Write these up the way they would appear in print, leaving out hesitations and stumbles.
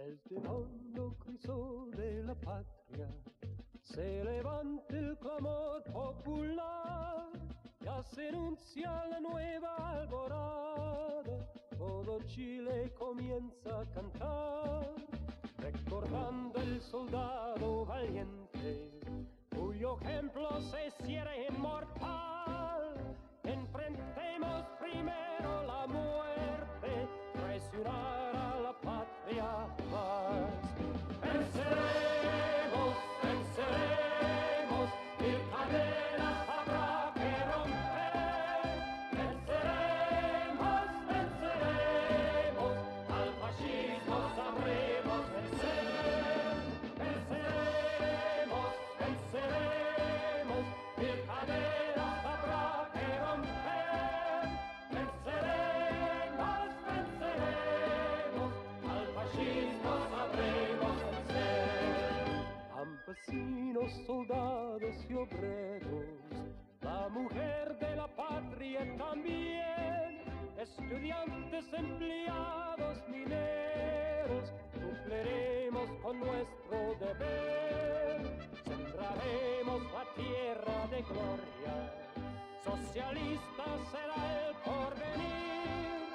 Desde el hondo criso de la patria se levanta el clamor popular, ya se anuncia la nueva alborada, todo Chile comienza a cantar, recordando el soldado valiente, cuyo ejemplo se hiciera inmortal. Enfrentemos primero la muerte, traicionar a la patria paz. Venceremos, venceremos, mil cadenas habrá que romper. Venceremos, venceremos, al fascismo sabremos vencer. Venceremos, venceremos, mil cadenas habrá que romper. Venceremos, venceremos, al fascismo sabremos vencer. Campesinos, soldados y obreros, la mujer de la patria también, estudiantes, empleados, mineros, cumpliremos con nuestro deber, sembraremos la tierra de gloria, socialista será el porvenir,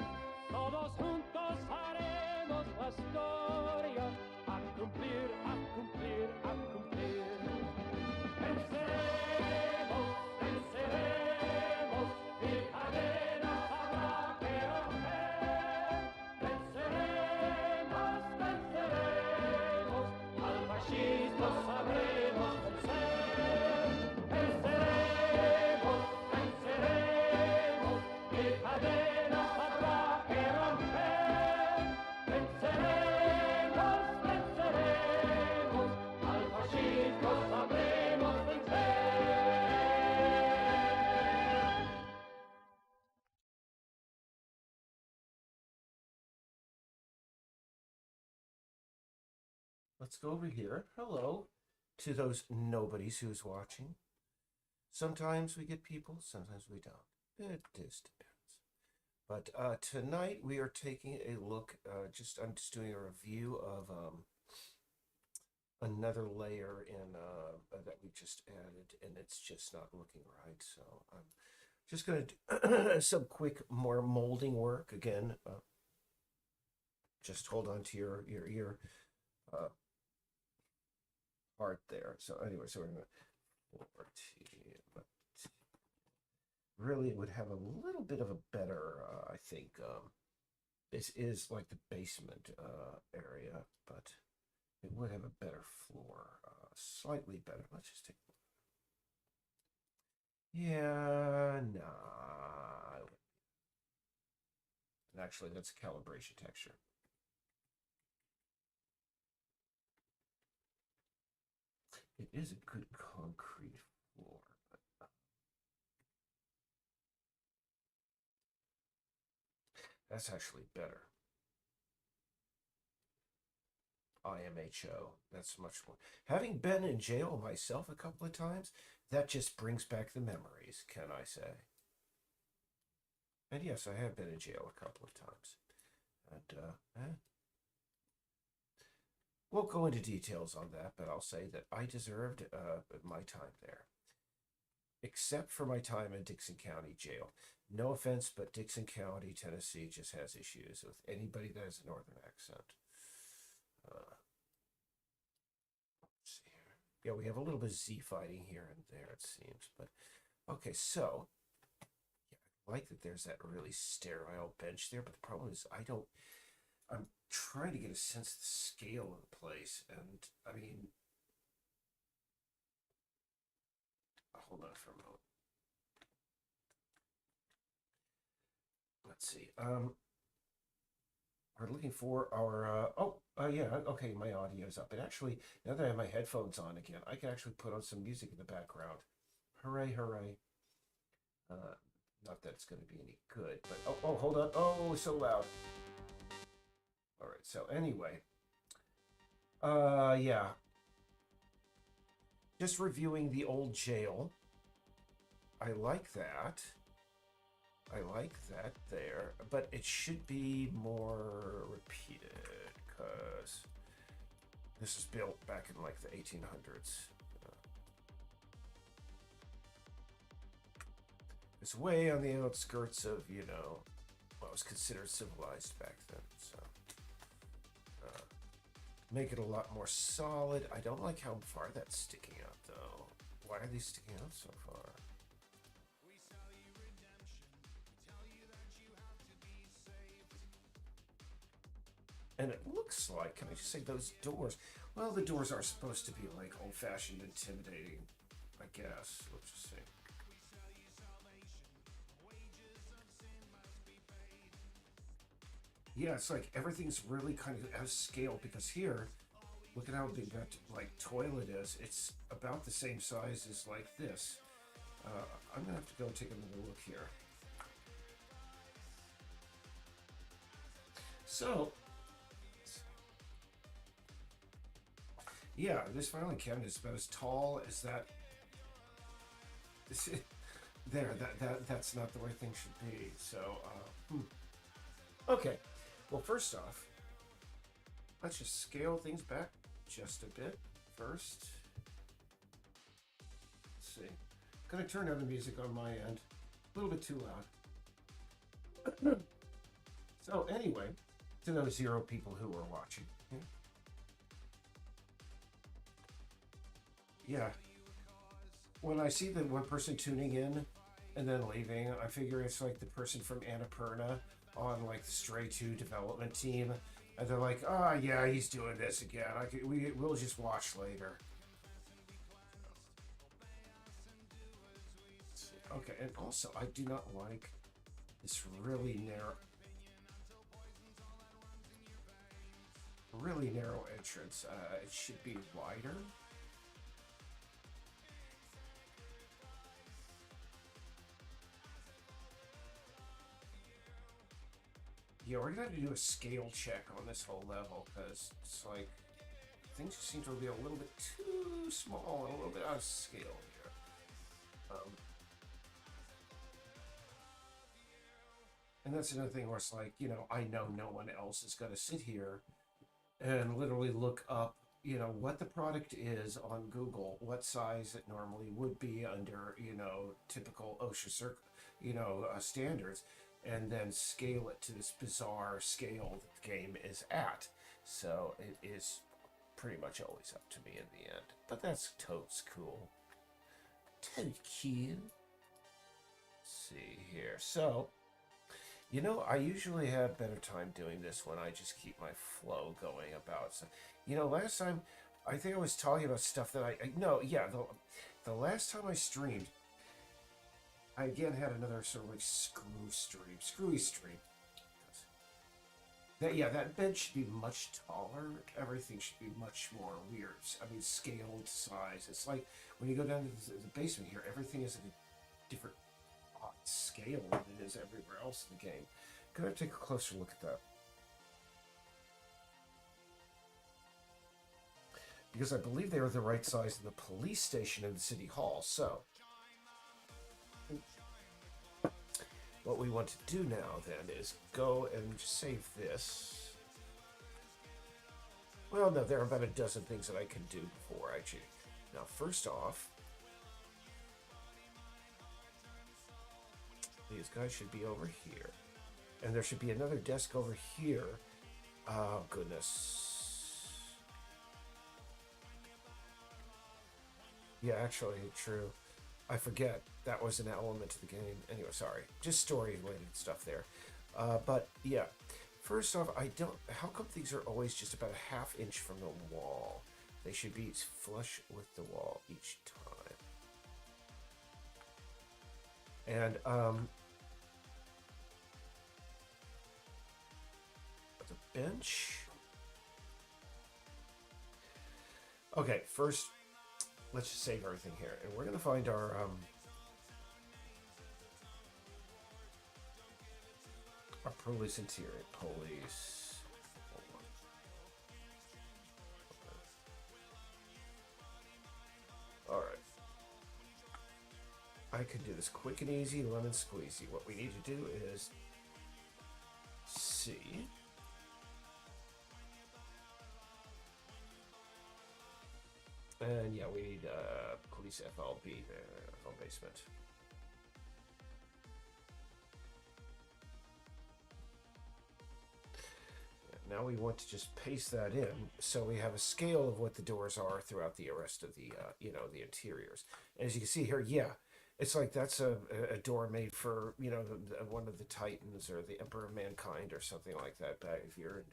todos juntos haremos la historia, a cumplir, a cumplir, a cumplir. Venceremos, venceremos, mil cadenas habrá que romper. Venceremos, venceremos, al fascismo sabremos vencer. Venceremos, venceremos, mil cadenas habrá que romper. Venceremos, venceremos, al fascismo sabremos vencer. Let's go over here. Hello to those nobodies who's watching. Sometimes we get people, sometimes we don't. It just depends. But tonight we are taking a look. I'm just doing a review of another layer in that we just added, and it's just not looking right. So I'm just going to do some quick, more molding work again. Just hold on to your part there. So anyway, so we're going to 14, but really it would have a little bit of a better, I think, this is like the basement area, but it would have a better floor, slightly better. Let's just take, yeah, nah. And actually, that's a calibration texture. It is a good concrete floor. That's actually better. IMHO. That's much more. Having been in jail myself a couple of times, that just brings back the memories, can I say? And yes, I have been in jail a couple of times. And won't go into details on that, but I'll say that I deserved my time there. Except for my time in Dixon County Jail. No offense, but Dixon County, Tennessee just has issues with anybody that has a northern accent. Let's see here. Yeah, we have a little bit of Z fighting here and there, it seems. But okay, so yeah, I like that there's that really sterile bench there, but the problem is I'm trying to get a sense of the scale of the place, and I mean, hold on for a moment. Let's see. We're looking for our. Yeah. Okay, my audio is up. And actually, now that I have my headphones on again, I can actually put on some music in the background. Hooray! Hooray! Not that it's going to be any good, but hold on. Oh, so loud. All right. So anyway, yeah. Just reviewing the old jail. I like that. I like that there, but it should be more repeated. because this was built back in like the 1800s. It's way on the outskirts of, what was considered civilized back then. So, make it a lot more solid. I don't like how far that's sticking out, though. Why are these sticking out so far? And it looks like, can I just say, those doors? Well, the doors are supposed to be like old-fashioned, intimidating, I guess. Let's just see. Yeah, it's like everything's really kind of out of scale because here, look at how big that like toilet is. It's about the same size as like this. I'm gonna have to go take another look here. So, yeah, this filing cabinet is about as tall as that. There, that's not the way things should be. So, okay. Well, first off, let's just scale things back just a bit first. Let's see. Gonna turn down the music on my end. A little bit too loud. So anyway, to those 0 people who are watching. Yeah. When I see the one person tuning in and then leaving, I figure it's like the person from Annapurna on like the Stray 2 development team, and they're like, "Oh yeah, he's doing this again. We'll just watch later." Okay, and also I do not like this really narrow entrance. It should be wider. Yeah, we're gonna have to do a scale check on this whole level because it's like things just seem to be a little bit too small and a little bit out of scale here. And that's another thing where it's like, I know no one else is gonna sit here and literally look up, what the product is on Google, what size it normally would be under, typical OSHA standards, and then scale it to this bizarre scale that the game is at. So it is pretty much always up to me in the end. But that's totes cool. Totes cute. Let's see here. So, I usually have better time doing this when I just keep my flow going about. So, last time, I think I was talking about stuff that the last time I streamed, I again had another sort of like screwy stream. That bed should be much taller. Everything should be much more weird. I mean, scaled size. It's like when you go down to the basement here, everything is at a different scale than it is everywhere else in the game. Gonna take a closer look at that. Because I believe they are the right size of the police station in the city hall. So, what we want to do now then is go and save this. Well, no, there are about a dozen things that I can do before actually. Now, first off, these guys should be over here. And there should be another desk over here. Oh, goodness. Yeah, actually, true. I forget that was an element to the game. Anyway, sorry. Just story-related stuff there. But, yeah. First off, how come these are always just about a ½ inch from the wall? They should be flush with the wall each time. And, the bench. Okay, first, let's just save everything here. And we're going to find our police interior. Police. All right. I could do this quick and easy, lemon squeezy. What we need to do is see. And yeah, we need police FLB FL basement. Now we want to just paste that in so we have a scale of what the doors are throughout the rest of the, the interiors. And as you can see here, yeah, it's like that's a door made for, one of the Titans or the Emperor of Mankind or something like that. Back if you're,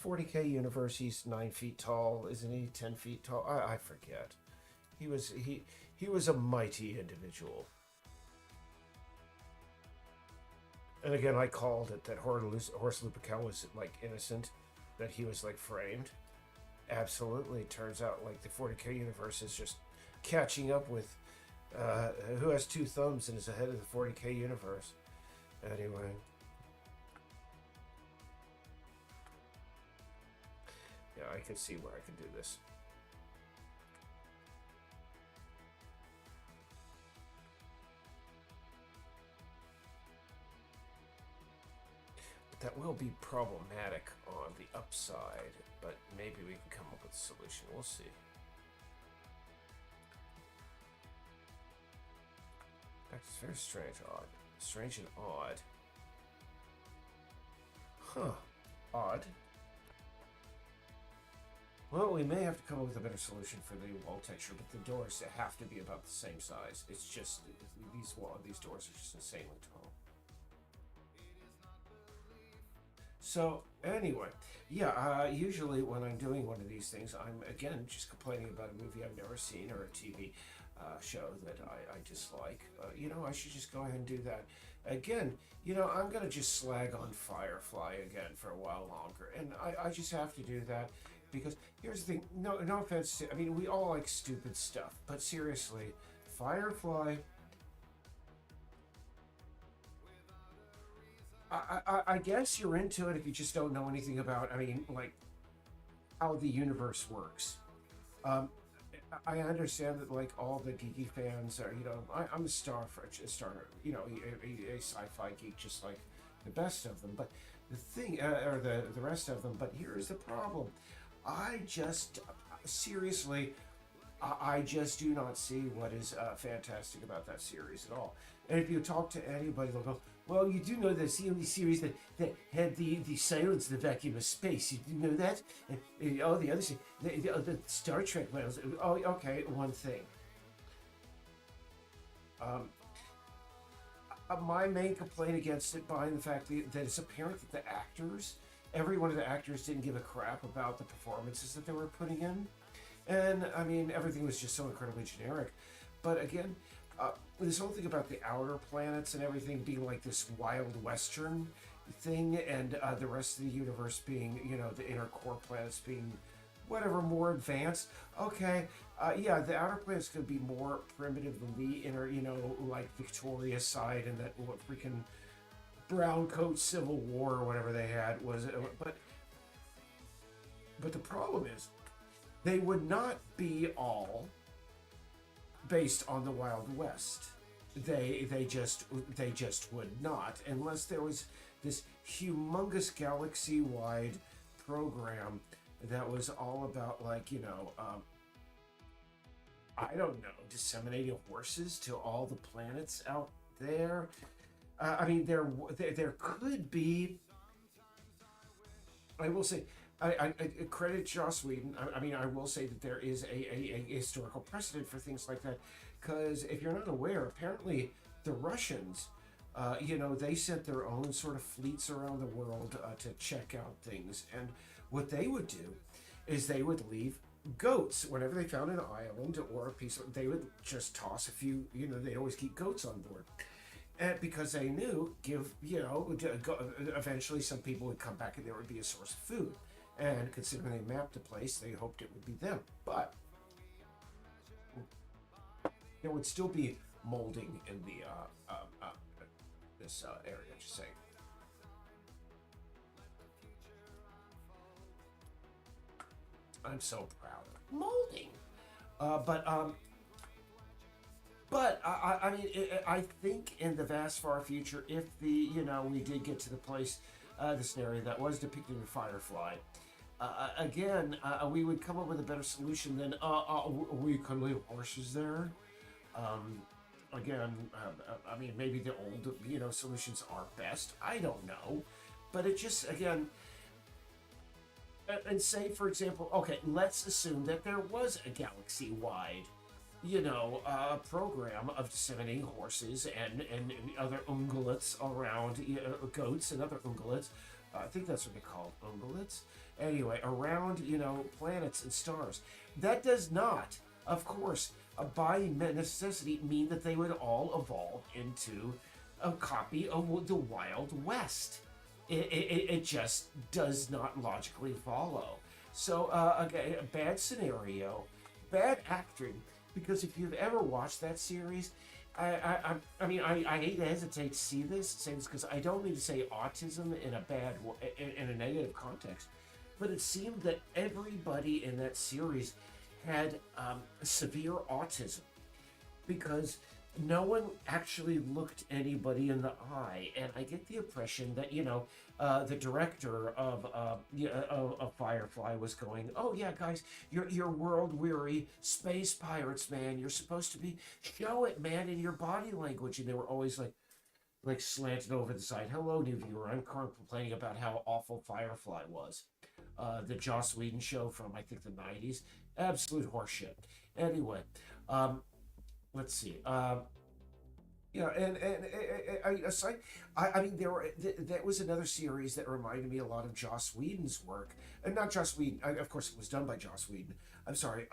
40K universe, he's 9 feet tall, isn't he? 10 feet tall? I forget. He was a mighty individual. And again, I called it that Horst Lupercal was like innocent, that he was like framed. Absolutely, turns out like the 40K universe is just catching up with who has 2 thumbs and is ahead of the 40K universe. Anyway, yeah, I can see where I can do this. That will be problematic on the upside, but maybe we can come up with a solution. We'll see. In fact, it's very strange, odd. Strange and odd. Huh. Odd. Well, we may have to come up with a better solution for the wall texture, but the doors have to be about the same size. It's just these doors are just insanely tall. So anyway, yeah, usually when I'm doing one of these things, I'm again just complaining about a movie I've never seen or a TV show that I dislike. I should just go ahead and do that. Again, I'm going to just slag on Firefly again for a while longer. And I just have to do that because here's the thing. No offense. I mean, we all like stupid stuff. But seriously, Firefly... I guess you're into it if you just don't know anything about, how the universe works. I understand that, like, all the geeky fans are, I'm a a sci-fi geek just like the best of them. But the thing, or the rest of them, but here's the problem. Seriously, I just do not see what is fantastic about that series at all. And if you talk to anybody, they'll go, well, you do know that's the only series that had the silence in the vacuum of space. You do know that? And all the other series, the Star Trek ones. Oh, okay, one thing. My main complaint against it, behind the fact that it's apparent that every one of the actors didn't give a crap about the performances that they were putting in. And, I mean, everything was just so incredibly generic. But again, this whole thing about the outer planets and everything being like this wild western thing, and the rest of the universe being, the inner core planets being whatever, more advanced. Okay, yeah, the outer planets could be more primitive than the inner, like Victoria side, and that what freaking brown coat civil war or whatever they had was. But the problem is, they would not be all based on the Wild West. They just would not, unless there was this humongous galaxy-wide program that was all about, like, I don't know, disseminating horses to all the planets out there. I mean, there could be. I will say, I credit Joss Whedon. I will say that there is a historical precedent for things like that. Because if you're not aware, apparently the Russians, they sent their own sort of fleets around the world to check out things. And what they would do is they would leave goats whenever they found an island or a piece of, they would just toss a few, they'd always keep goats on board. And because they knew, eventually some people would come back and there would be a source of food. And considering they mapped the place, they hoped it would be them. But there would still be molding in the this area, just saying. I'm so proud of molding. But I think in the vast far future, if we did get to the place, the scenario that was depicted in Firefly, again, we would come up with a better solution than we could leave horses there. Um, again, I mean, maybe the old, solutions are best. I don't know, but it just again, and say for example, okay, let's assume that there was a galaxy-wide, program of disseminating horses and other ungulates around, goats and other ungulates. I think that's what they call ungulates. Anyway, around, planets and stars. That does not, of course, by necessity mean that they would all evolve into a copy of the Wild West. It just does not logically follow. So, again, a bad scenario, bad acting, because if you've ever watched that series, I mean, I hate to hesitate to say this because I don't mean to say autism in a in a negative context, but it seemed that everybody in that series had severe autism because no one actually looked anybody in the eye, and I get the impression that the director of Firefly was going, "Oh yeah, guys, you're world weary space pirates, man. You're supposed to be show it, man, in your body language," and they were always like slanted over the side. Hello, new viewer. I'm complaining about how awful Firefly was. The Joss Whedon show from I think the '90s, absolute horseshit. Anyway, let's see. Aside, I mean, that was another series that reminded me a lot of Joss Whedon's work, and not Joss Whedon. Of course, it was done by Joss Whedon. I'm sorry,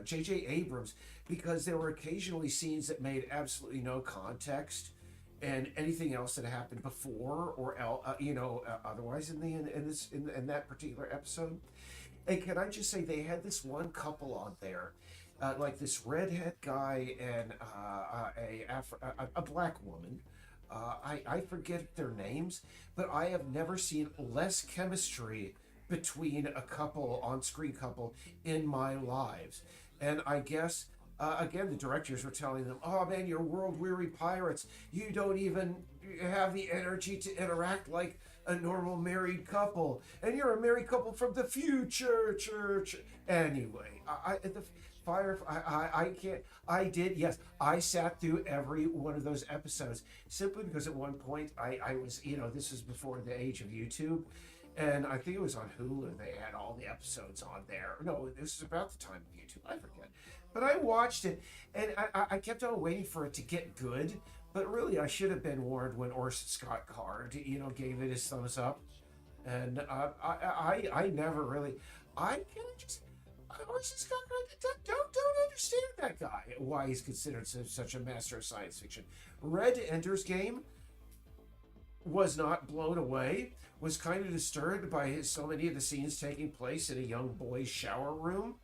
J.J. Abrams, because there were occasionally scenes that made absolutely no context, and anything else that happened before or otherwise in that particular episode. And can I just say they had this one couple on there, like this redhead guy and a black woman. I forget their names, but I have never seen less chemistry between a couple, on-screen couple, in my lives. And I guess, again, the directors were telling them, "Oh man, you're world-weary pirates. You don't even have the energy to interact like a normal married couple, and you're a married couple from the future." Church. Anyway, I can't. I did, yes. I sat through every one of those episodes simply because at one point I was, this was before the age of YouTube, and I think it was on Hulu. They had all the episodes on there. No, this is about the time of YouTube. I forget. But I watched it, and I kept on waiting for it to get good. But really, I should have been warned when Orson Scott Card, gave it his thumbs up. And I never really, I kind of just, Orson Scott Card, don't understand that guy, why he's considered such a master of science fiction. Read Ender's Game, was not blown away, was kind of disturbed by so many of the scenes taking place in a young boy's shower room.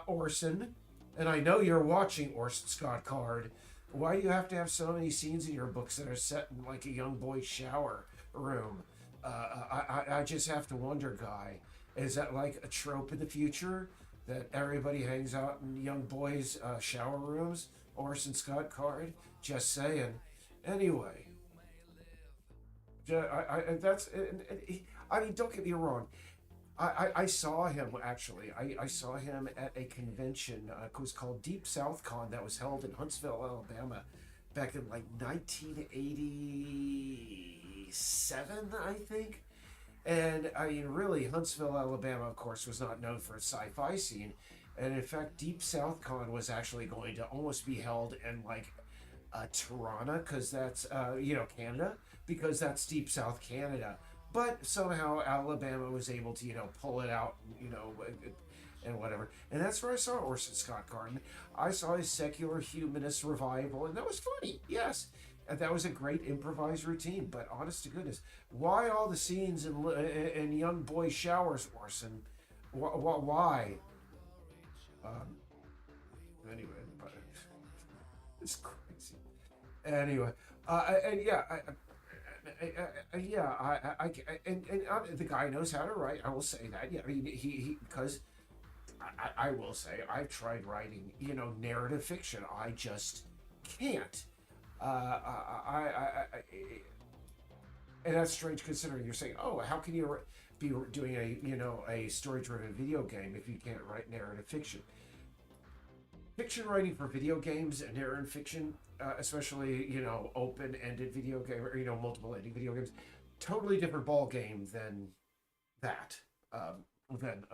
Orson, and I know you're watching, Orson Scott Card, why do you have to have so many scenes in your books that are set in like a young boy's shower room? I just have to wonder, guy, is that like a trope in the future that everybody hangs out in young boys' shower rooms? Orson Scott Card, just saying. Anyway, I mean, don't get me wrong. I saw him actually. I saw him at a convention. It was called Deep South Con that was held in Huntsville, Alabama, back in like 1987, I think. And I mean, really, Huntsville, Alabama, of course, was not known for its sci-fi scene. And in fact, Deep South Con was actually going to almost be held in like Toronto, because that's Canada, because that's Deep South Canada. But somehow Alabama was able to, pull it out, and whatever. And that's where I saw Orson Scott Card. I saw his secular humanist revival, and that was funny, yes. And that was a great improvised routine. But honest to goodness, why all the scenes in young boy showers, Orson? Why? Anyway, but it's crazy. Anyway, and yeah, the guy knows how to write. I will say that. Yeah, I mean, he because I will say I've tried writing, narrative fiction. I just can't. and that's strange considering you're saying, oh, how can you be doing a story-driven video game if you can't write narrative fiction? Fiction writing for video games and narrative fiction, especially open-ended video game or multiple-ending video games, totally different ball game than that. Than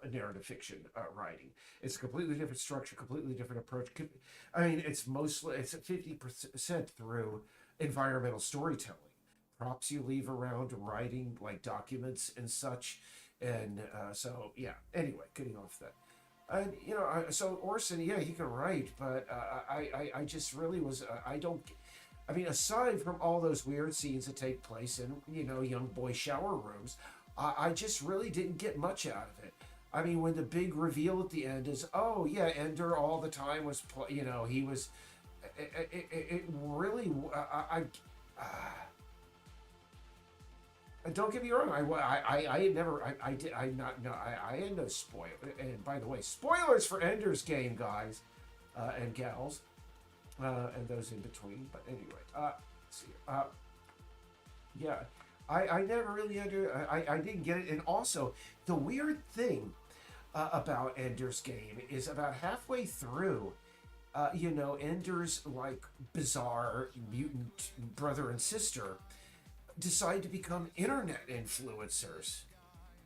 a narrative fiction writing. It's a completely different structure, completely different approach. I mean, it's 50% through environmental storytelling, props you leave around, writing like documents and such, and so yeah. Anyway, getting off that. And so Orson, yeah, he can write, but I just really was I don't. I mean, aside from all those weird scenes that take place in young boy shower rooms, I just really didn't get much out of it. I mean, when the big reveal at the end is, oh yeah, Ender all the time was, he was. It really, don't get me wrong. I had never. I did. I not. No. I had no spoil. And by the way, spoilers for Ender's Game, guys, and gals, and those in between. But anyway, let's see. Yeah. I never really I didn't get it. And also, the weird thing about Ender's Game is about halfway through, Ender's like bizarre mutant brother and sister decide to become internet influencers.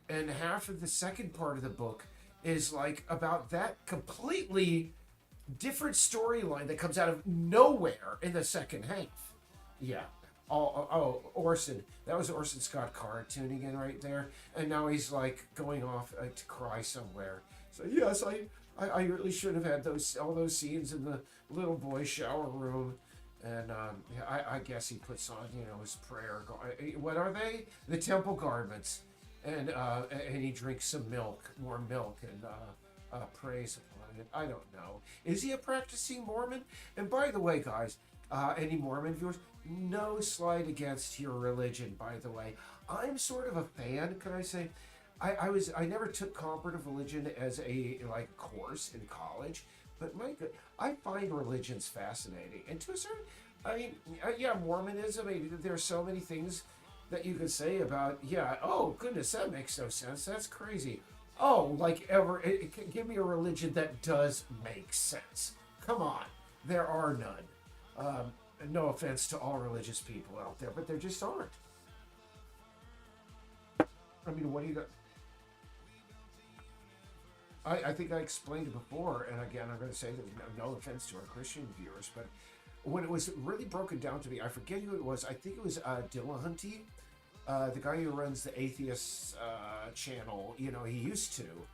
And half of the second part of the book is like about that completely different storyline that comes out of nowhere in the second half. Yeah. Orson. That was Orson Scott Card tuning in right there. And now he's like going off to cry somewhere. So yes, I really should have had all those scenes in the little boy shower room. And I guess he puts on, his prayer. What are they? The temple garments. And he drinks some milk, more milk, and prays upon it. I don't know. Is he a practicing Mormon? And by the way, guys, any Mormon viewers, no slight against your religion, by the way. I'm sort of a fan, can I say? I never took comparative religion as a course in college, but I find religions fascinating. And to a certain, yeah, Mormonism, there are so many things that you could say about, yeah, oh goodness, that makes no sense. That's crazy. Oh, give me a religion that does make sense. Come on, there are none. No offense to all religious people out there, but there just aren't. I mean, what do you got? I think I explained it before, and again, I'm going to say that no offense to our Christian viewers, but when it was really broken down to me, I forget who it was. I think it was Dillahunty, the guy who runs the Atheist channel. He used to.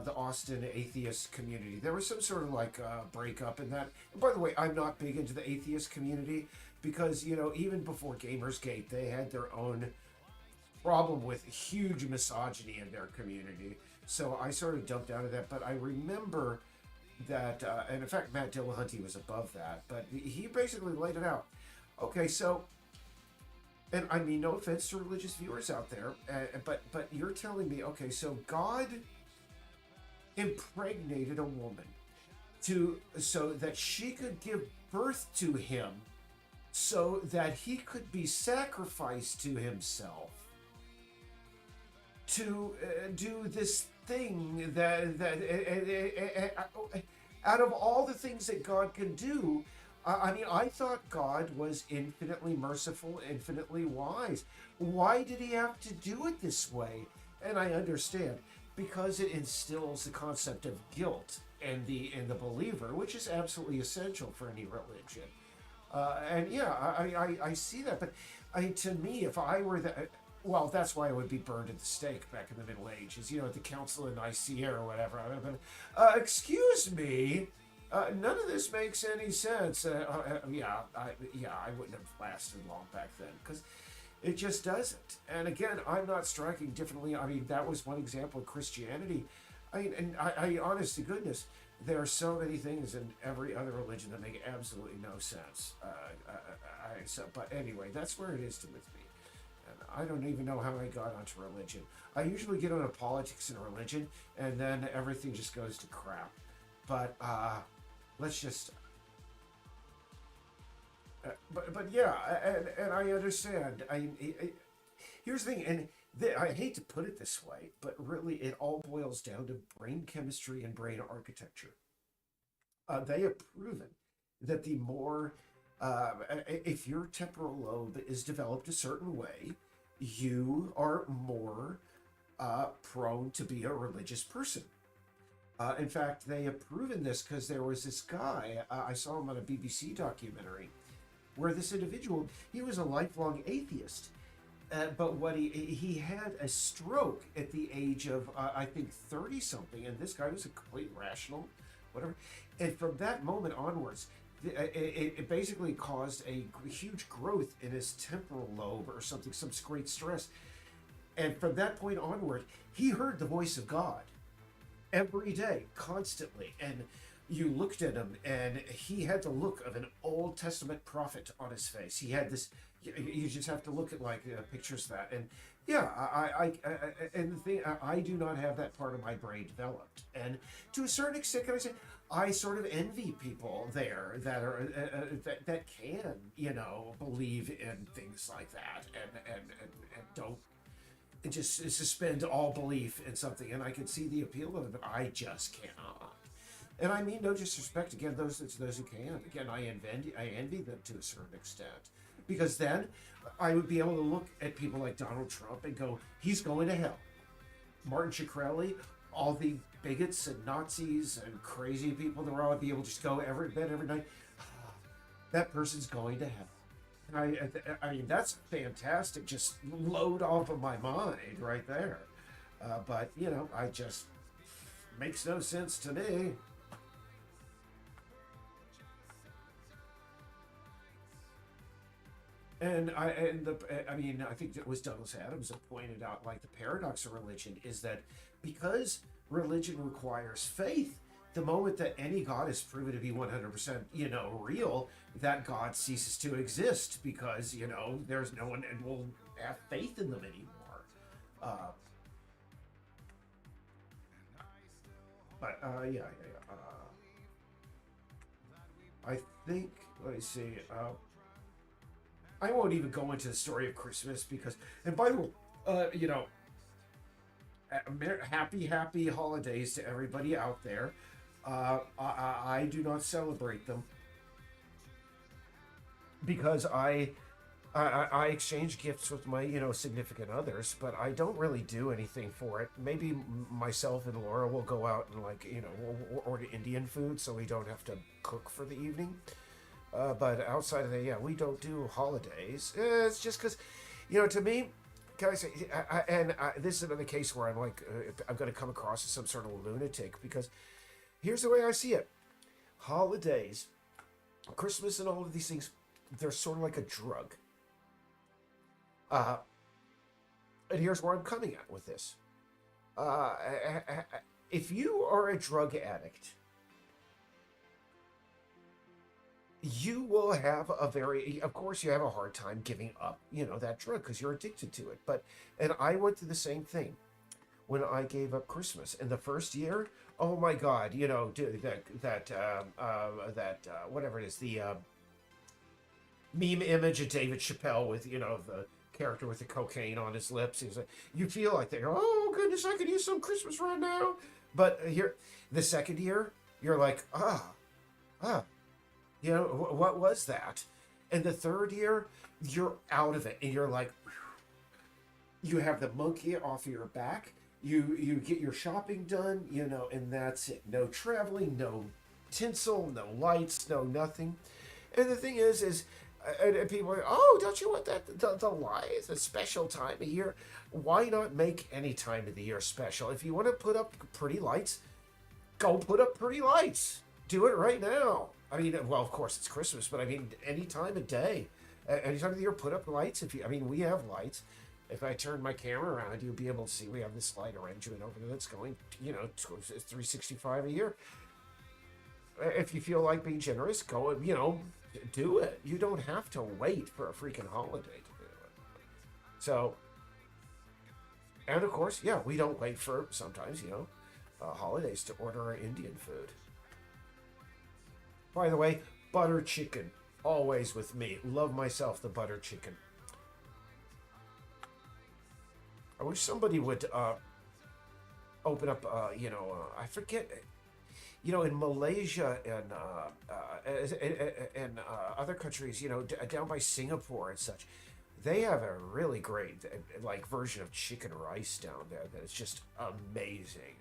The Austin atheist community. There was some sort of breakup in that. And by the way, I'm not big into the atheist community because, even before Gamersgate, they had their own problem with huge misogyny in their community. So I sort of dumped out of that. But I remember that, and in fact, Matt Dillahunty was above that, but he basically laid it out. Okay, so, and I mean, no offense to religious viewers out there, but you're telling me, okay, so God impregnated a woman so that she could give birth to him so that he could be sacrificed to himself to do this thing that out of all the things that God can do, I thought God was infinitely merciful, infinitely wise. Why did he have to do it this way? And I understand. Because it instills the concept of guilt in the believer, which is absolutely essential for any religion. And yeah, I see that. But to me, if I were well, that's why I would be burned at the stake back in the Middle Ages, at the Council of Nicaea or whatever. I would have been, excuse me, none of this makes any sense. I wouldn't have lasted long back then because it just doesn't. And again, I'm not striking differently. I mean, that was one example of Christianity. I honest to goodness, there are so many things in every other religion that make absolutely no sense. But anyway, that's where it is with me. And I don't even know how I got onto religion. I usually get onto politics and religion, and then everything just goes to crap. But let's just... But yeah, and I understand. Here's the thing, and I hate to put it this way, but really, it all boils down to brain chemistry and brain architecture. They have proven that the more, if your temporal lobe is developed a certain way, you are more prone to be a religious person. In fact, they have proven this because there was this guy, I saw him on a BBC documentary, where this individual, he was a lifelong atheist. But what he had a stroke at the age of I think 30 something, and this guy was a complete rational, whatever. And from that moment onwards, it basically caused a huge growth in his temporal lobe or something, some great stress. And from that point onward, he heard the voice of God every day, constantly. And you looked at him, and he had the look of an Old Testament prophet on his face. He had this. You just have to look at like pictures of that, and yeah, and the thing, I do not have that part of my brain developed, and to a certain extent, can I say, I sort of envy people there that are that can, believe in things like that, and don't just suspend all belief in something, and I can see the appeal of it, but I just cannot. And I mean no disrespect again those who can. Again, I envy them to a certain extent, because then I would be able to look at people like Donald Trump and go, he's going to hell. Martin Shkreli, all the bigots and Nazis and crazy people that were all be able to just go every bed every night. That person's going to hell. And I mean, that's fantastic. Just load off of my mind right there. But I just makes no sense to me. And I think it was Douglas Adams that pointed out, like, the paradox of religion is that because religion requires faith, the moment that any God is proven to be 100%, real, that God ceases to exist because, there's no one and will have faith in them anymore. Yeah. I think, let me see. I won't even go into the story of Christmas because, and by the way, happy holidays to everybody out there. I do not celebrate them because I exchange gifts with my significant others, but I don't really do anything for it. Maybe myself and Laura will go out and we'll order Indian food so we don't have to cook for the evening. But outside of that, yeah, we don't do holidays. It's just because, to me, can I say, this is another case where I'm like, I'm going to come across as some sort of lunatic, because here's the way I see it. Holidays, Christmas and all of these things, they're sort of like a drug. And here's where I'm coming at with this. If you are a drug addict, you will have of course you have a hard time giving up, that drug because you're addicted to it. And I went through the same thing when I gave up Christmas. In the first year, oh my God, whatever it is, the meme image of David Chappelle with, the character with the cocaine on his lips. He's like, you feel like they go, oh goodness, I could use some Christmas right now. But here, the second year, you're like, what was that? And the third year, you're out of it, and you're like, whew. You have the monkey off your back. You get your shopping done, and that's it. No traveling, no tinsel, no lights, no nothing. And the thing is and people are like, oh, don't you want that the lights, the special time of year? Why not make any time of the year special? If you want to put up pretty lights, go put up pretty lights. Do it right now. I mean, well, of course it's Christmas, but I mean, any time of day, any time of the year, put up lights. We have lights. If I turn my camera around, you'll be able to see we have this light arrangement over there that's going, 365 a year. If you feel like being generous, go, do it. You don't have to wait for a freaking holiday to do it. So, and of course, yeah, we don't wait for sometimes, holidays to order our Indian food. By the way, butter chicken. Always with me. Love myself the butter chicken. I wish somebody would open up. I forget. In Malaysia and other countries, down by Singapore and such, they have a really great like version of chicken rice down there that is just amazing.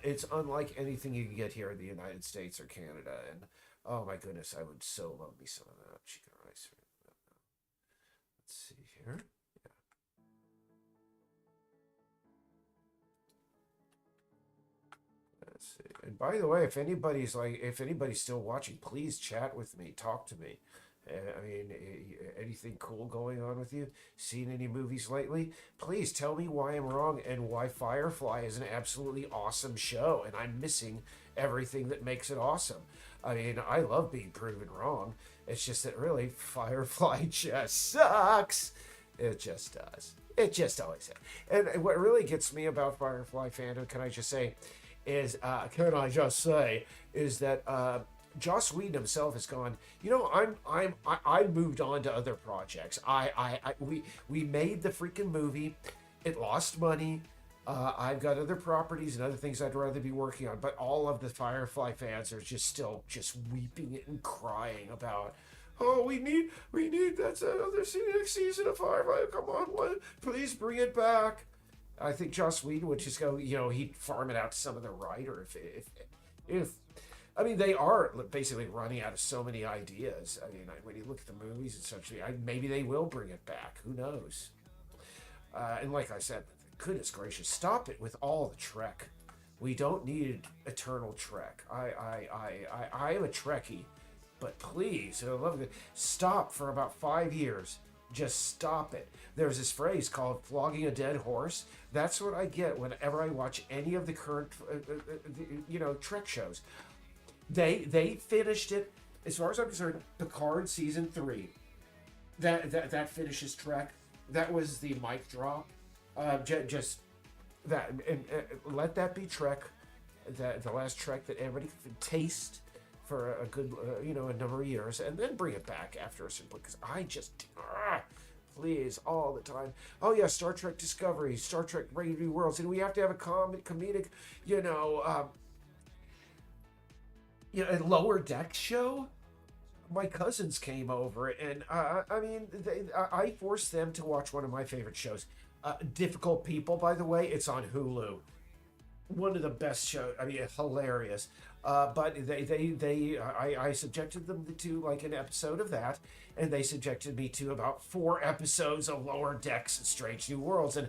It's unlike anything you can get here in the United States or Canada, and oh my goodness, I would so love me some of that chicken rice. Let's see here. Let's see. And by the way, if anybody's still watching, please chat with me, talk to me. I mean, anything cool going on with you? Seen any movies lately? Please tell me why I'm wrong and why Firefly is an absolutely awesome show and I'm missing everything that makes it awesome. I mean, I love being proven wrong. It's just that really, Firefly just sucks. It just does. It just always does. And what really gets me about Firefly fandom, can I just say, is that Joss Whedon himself has gone. I moved on to other projects. We made the freaking movie. It lost money. I've got other properties and other things I'd rather be working on. But all of the Firefly fans are still weeping and crying about. Oh, we need that's another next season of Firefly. Come on, please bring it back. I think Joss Whedon would just go, he'd farm it out to some other writer if I mean, they are basically running out of so many ideas. I mean, when you look at the movies and such, maybe they will bring it back. Who knows? And like I said, goodness gracious, stop it with all the Trek. We don't need eternal Trek. I am a Trekkie, but please, I love it. Stop for about 5 years. Just stop it. There's this phrase called flogging a dead horse. That's what I get whenever I watch any of the current, Trek shows. They finished it, as far as I'm concerned, Picard season 3. That finishes Trek. That was the mic drop. Just that, and let that be Trek. The last Trek that everybody could taste for a good, a number of years, and then bring it back after a certain point. Because I just, please, all the time. Oh yeah, Star Trek Discovery, Star Trek Brave New Worlds, and we have to have a comedic, a Lower Deck show. My cousins came over, and I forced them to watch one of my favorite shows, Difficult People. By the way, it's on Hulu. One of the best shows. I mean, hilarious. But I subjected them to like an episode of that, and they subjected me to about 4 episodes of Lower Decks and Strange New Worlds, and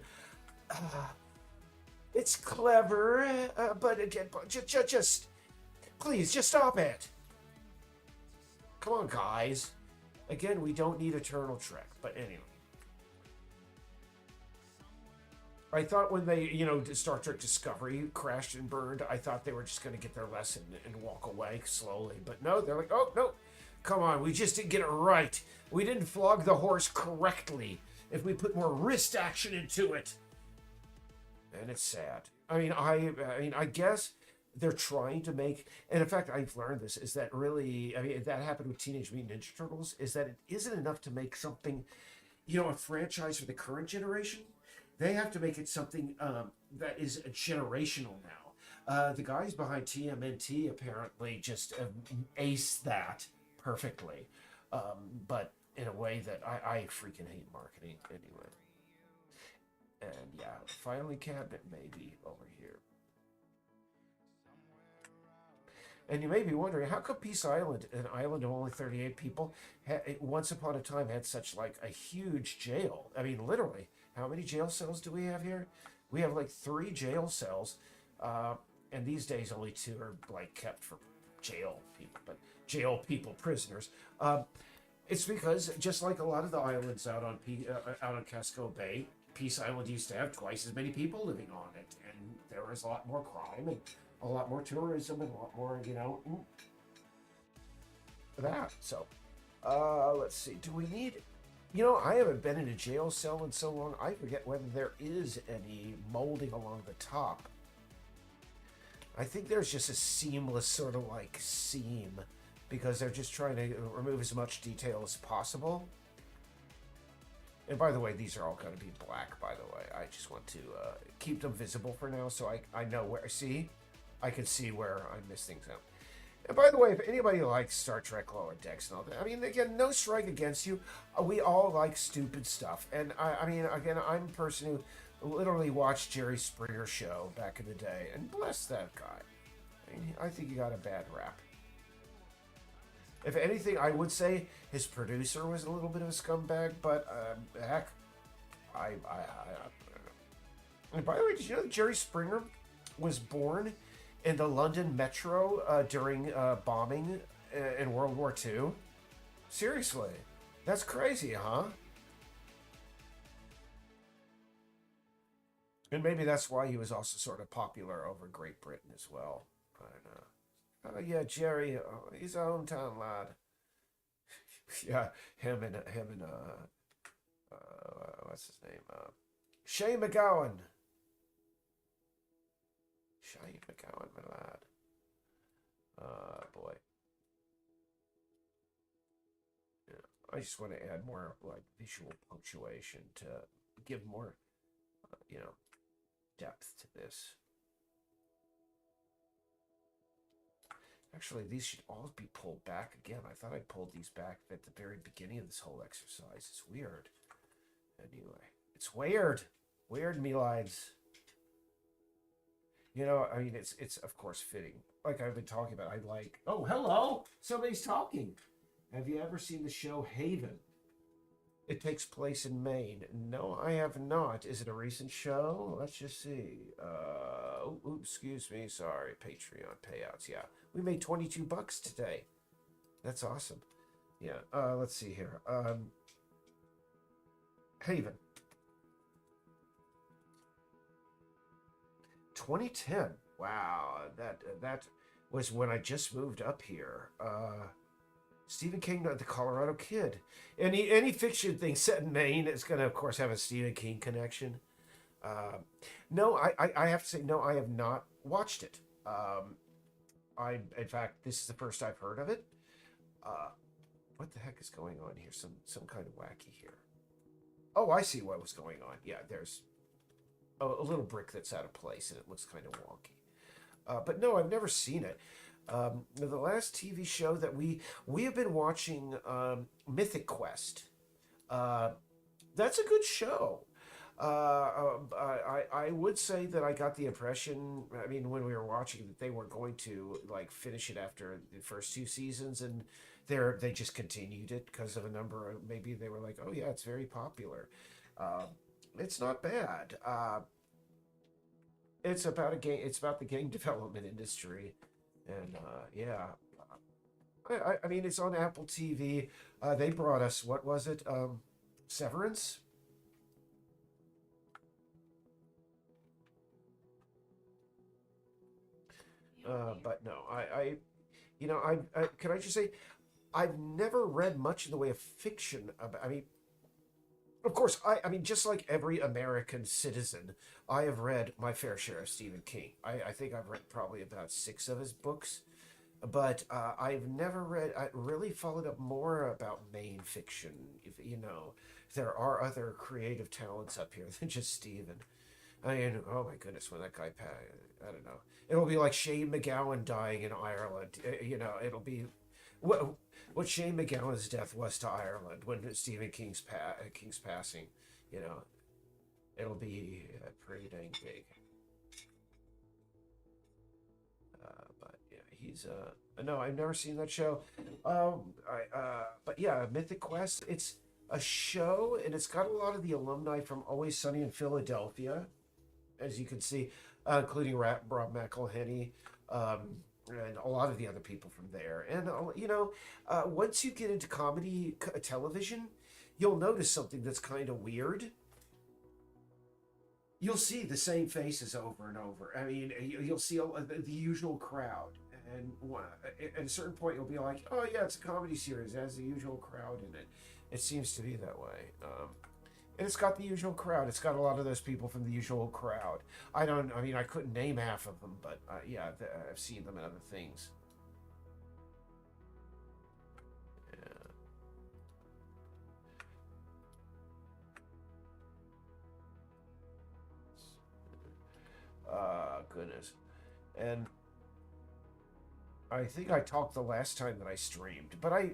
it's clever, but again, just please, just stop it. Come on, guys. Again, we don't need Eternal Trek, but anyway. I thought when they, Star Trek Discovery crashed and burned, I thought they were just going to get their lesson and walk away slowly. But no, they're like, oh, no, come on, we just didn't get it right. We didn't flog the horse correctly. If we put more wrist action into it. And it's sad. I guess they're trying to make, and in fact, I've learned this, is that really, that happened with Teenage Mutant Ninja Turtles, is that it isn't enough to make something, a franchise for the current generation. They have to make it something that is generational now. The guys behind TMNT apparently just aced that perfectly, but in a way that I freaking hate marketing anyway. And yeah, filing cabinet maybe over here. And you may be wondering, how come Peace Island, an island of only 38 people, once upon a time had such like a huge jail? I mean, literally, how many jail cells do we have here? We have like 3 jail cells, and these days only 2 are like kept for jail people, prisoners. It's because just like a lot of the islands out on Casco Bay, Peace Island used to have twice as many people living on it, and there was a lot more crime and a lot more tourism and a lot more, that. So, let's see. Do we need? I haven't been in a jail cell in so long. I forget whether there is any molding along the top. I think there's just a seamless sort of like seam because they're just trying to remove as much detail as possible. And by the way, these are all going to be black, by the way. I just want to keep them visible for now so I know where. See? I can see where I miss things out. And by the way, if anybody likes Star Trek Lower Decks and all that, I mean, again, no strike against you. We all like stupid stuff. And I mean, again, I'm a person who literally watched Jerry Springer's show back in the day. And bless that guy. I mean, I think he got a bad rap. If anything, I would say his producer was a little bit of a scumbag, but heck, and by the way, did you know that Jerry Springer was born in the London Metro during bombing in World War II? Seriously, that's crazy, huh? And maybe that's why he was also sort of popular over Great Britain as well. I don't know. Oh yeah, Jerry, he's a hometown lad. Yeah, him and what's his name? Shane McGowan. Shane McGowan, my lad. Boy. Yeah, I just want to add more like visual punctuation to give more, depth to this. Actually, these should all be pulled back again. I thought I pulled these back at the very beginning of this whole exercise. It's weird. Anyway, it's weird. Weird, me lives. You know, I mean, it's of course fitting. Like I've been talking about, I like... Oh, hello! Somebody's talking. Have you ever seen the show Haven? It takes place in Maine. No, I have not. Is it a recent show? Let's just see. Excuse me. Sorry. Patreon payouts. Yeah. We made $22 today. That's awesome. Yeah. Let's see here. Haven. 2010. Wow. That was when I just moved up here. Stephen King, the Colorado Kid. Any fiction thing set in Maine is going to, of course, have a Stephen King connection. No, I have to say, no, I have not watched it. In fact, this is the first I've heard of it. What the heck is going on here? Some kind of wacky here. Oh, I see what was going on. Yeah, there's a little brick that's out of place, and it looks kind of wonky. But no, I've never seen it. The last TV show that we have been watching, Mythic Quest. That's a good show. I would say that I got the impression, I mean, when we were watching, that they weren't going to like finish it after the first two seasons, and they just continued it because of a number of, maybe they were like, oh yeah, it's very popular. It's not bad. It's about a game. It's about the game development industry. And yeah, I mean, it's on Apple TV. They brought us, what was it? Severance? But no, I can I just say, I've never read much in the way of fiction about, I mean, of course, I mean, just like every American citizen, I have read my fair share of Stephen King. I think I've read probably about 6 of his books, but I've never really followed up more about main fiction. If, there are other creative talents up here than just Stephen. I mean, oh my goodness, when that guy passed, I don't know. It'll be like Shane McGowan dying in Ireland. It'll be what Shane McGowan's death was to Ireland when Stephen King's passing. It'll be pretty dang big. But yeah, he's no, I've never seen that show. But yeah, Mythic Quest. It's a show, and it's got a lot of the alumni from Always Sunny in Philadelphia, as you can see, including Rob McElhenney. And a lot of the other people from there. And, once you get into comedy television, you'll notice something that's kind of weird. You'll see the same faces over and over. I mean, you'll see the usual crowd. And at a certain point, you'll be like, oh, yeah, it's a comedy series. It has the usual crowd in it. It seems to be that way. And it's got the usual crowd. It's got a lot of those people from the usual crowd. I couldn't name half of them, but yeah, I've seen them in other things. is. And I think I talked the last time that I streamed, but I've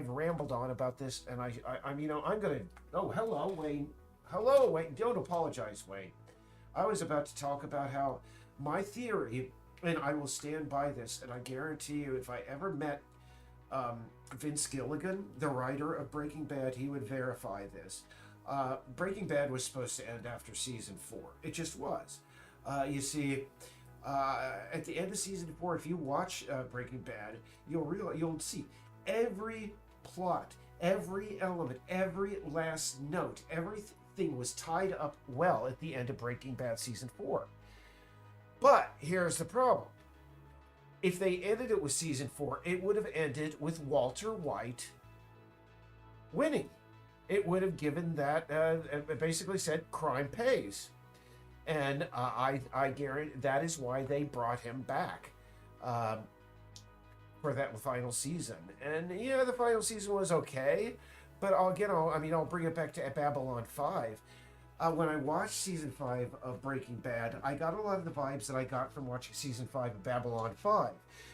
rambled on about this, and I'm I'm gonna. Oh, hello, Wayne. Hello, Wayne. Don't apologize, Wayne. I was about to talk about how my theory, and I will stand by this, and I guarantee you, if I ever met Vince Gilligan, the writer of Breaking Bad, he would verify this. Breaking Bad was supposed to end after season 4. It just was. You see, at the end of season 4, if you watch Breaking Bad, you'll see every plot, every element, every last note, everything was tied up well at the end of Breaking Bad season 4. But here's the problem. If they ended it with season 4, it would have ended with Walter White winning. It would have given that, basically said, crime pays. And I guarantee that is why they brought him back for that final season. And yeah, the final season was okay, but I'll bring it back to Babylon 5. When I watched season 5 of Breaking Bad, I got a lot of the vibes that I got from watching season 5 of Babylon 5.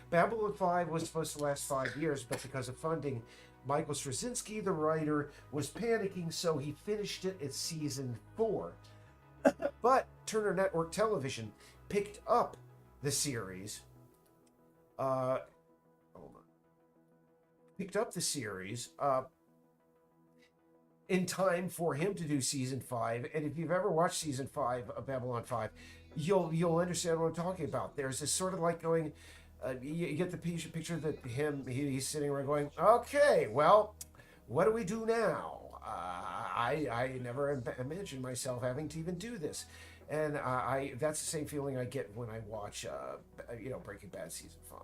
Babylon 5 was supposed to last 5 years, but because of funding, Michael Straczynski, the writer, was panicking, so he finished it at season 4. But Turner Network Television picked up the series. Picked up the series in time for him to do season 5. And if you've ever watched season 5 of Babylon 5, you'll understand what I'm talking about. There's this sort of like going. You get the picture that he's sitting around going, okay, well, what do we do now? I never imagined myself having to even do this. And that's the same feeling I get when I watch, Breaking Bad season 5.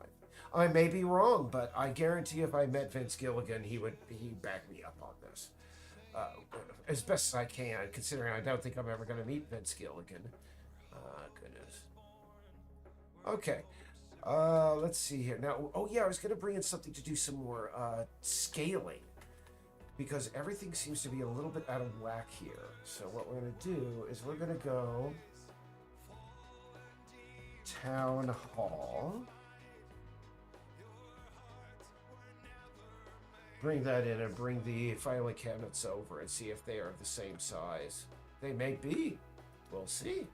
I may be wrong, but I guarantee if I met Vince Gilligan, he'd back me up on this. As best as I can, considering I don't think I'm ever going to meet Vince Gilligan. Goodness. Okay. Let's see here. Now, I was going to bring in something to do some more scaling, because everything seems to be a little bit out of whack here. So what we're going to do is we're going to go Town Hall. Bring that in and bring the filing cabinets over and see if they are the same size. They may be. We'll see.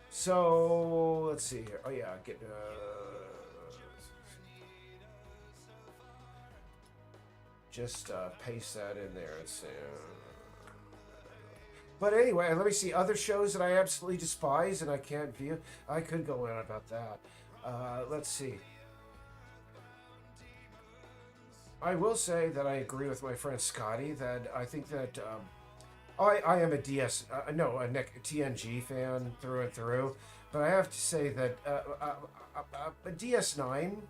So let's see here. Oh yeah, get just paste that in there and say. But anyway, let me see other shows that I absolutely despise and I can't view. I could go on about that. Let's see. I will say that I agree with my friend Scotty that I think that I am a TNG fan through and through, but I have to say that DS9,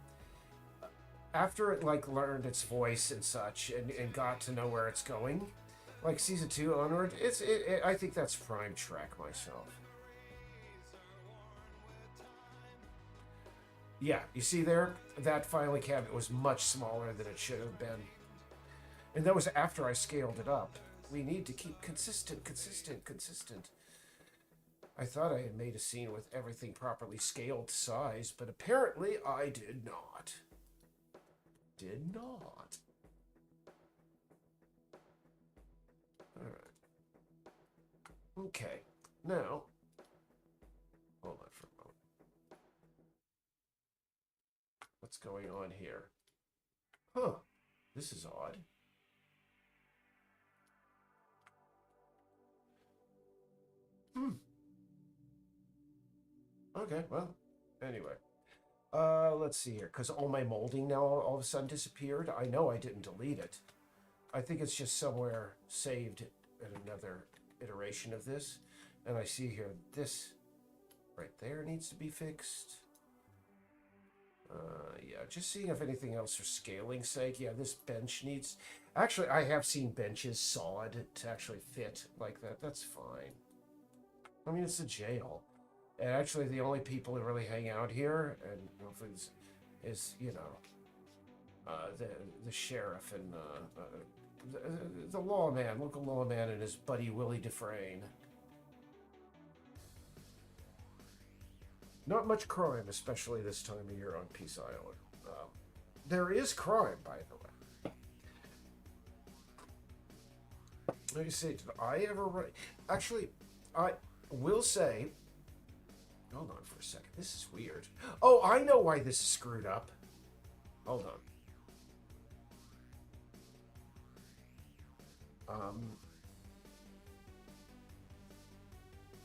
after it learned its voice and such and got to know where it's going, like season 2 onward, I think that's prime Trek myself. Yeah, you see there? That filing cabinet was much smaller than it should have been. And that was after I scaled it up. We need to keep consistent. I thought I had made a scene with everything properly scaled size, but apparently I did not. Alright. Okay. Now, hold on for a moment. What's going on here? Huh. This is odd. Okay, well, anyway. Let's see here, because all my molding now all of a sudden disappeared. I know I didn't delete it. I think it's just somewhere saved in another iteration of this. And I see here, this right there needs to be fixed. Yeah, just seeing if anything else for scaling's sake. Yeah, this bench needs... Actually, I have seen benches sawed to actually fit like that. That's fine. I mean, it's a jail. And actually, the only people who really hang out here, and hopefully is the sheriff and the lawman, local lawman, and his buddy Willie Dufresne. Not much crime, especially this time of year on Peace Island. There is crime, by the way. Let me see, did I ever write? Actually, I will say. Hold on for a second. This is weird. Oh, I know why this is screwed up. Hold on.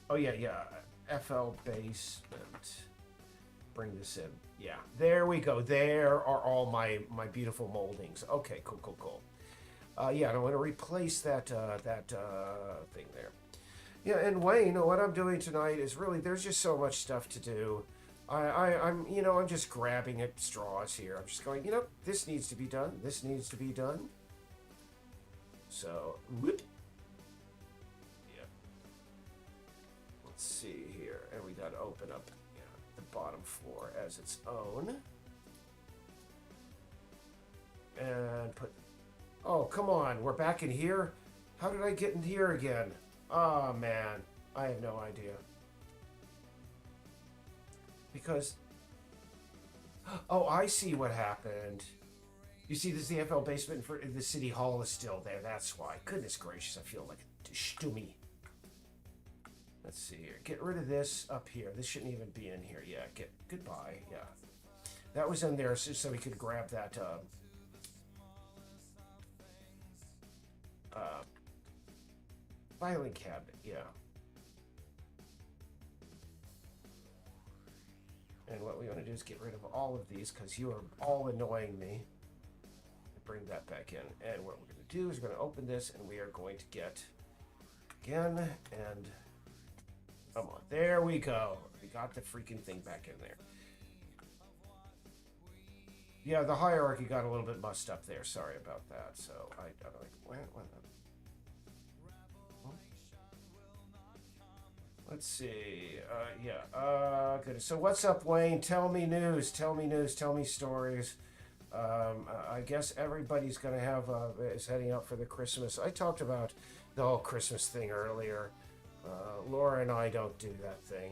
Oh yeah. FL basement. Bring this in. Yeah, there we go. There are all my beautiful moldings. Okay, cool. Yeah, I want to replace that thing there. Yeah, and Wayne, what I'm doing tonight is really there's just so much stuff to do. I'm I'm just grabbing at straws here. I'm just going, this needs to be done. This needs to be done. So, whoop. Yeah. Let's see here, and we got to open up the bottom floor as its own, and put. Oh, come on, we're back in here. How did I get in here again? Oh man, I have no idea. Because, oh, I see what happened. You see, this is the FL basement for the city hall is still there. That's why. Goodness gracious, I feel like a stummy. Let's see here. Get rid of this up here. This shouldn't even be in here. Yeah, goodbye. Yeah, that was in there so we could grab that. Filing cabinet. Yeah. And what we want to do is get rid of all of these because you are all annoying me. Bring that back in. And what we're going to do is we're going to open this and we are going to get again and come on. There we go. We got the freaking thing back in there. Yeah, the hierarchy got a little bit mussed up there. Sorry about that. So I'm like, what? Let's see. Good. So what's up, Wayne? Tell me news. Tell me stories. I guess everybody's going to have is heading out for the Christmas. I talked about the whole Christmas thing earlier. Laura and I don't do that thing.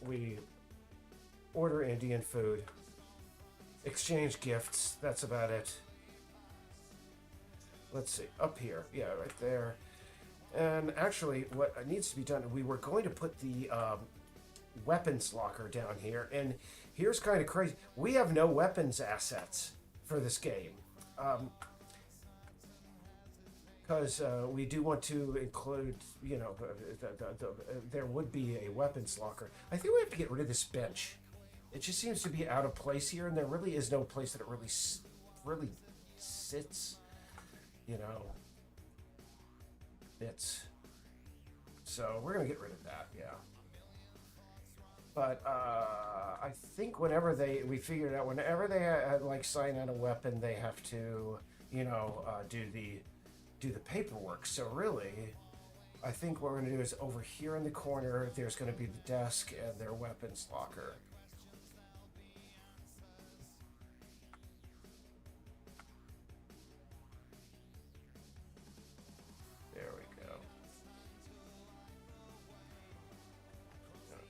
We order Indian food, exchange gifts. That's about it. Let's see, up here. Yeah, right there. And actually, what needs to be done, we were going to put the weapons locker down here. And here's kind of crazy. We have no weapons assets for this game. Because we do want to include, there would be a weapons locker. I think we have to get rid of this bench. It just seems to be out of place here, and there really is no place that it really sits. Bits. So we're gonna get rid of that, yeah. But I think whenever we figured out whenever they like sign out a weapon, they have to do the paperwork. So really, I think what we're gonna do is over here in the corner, there's gonna be the desk and their weapons locker.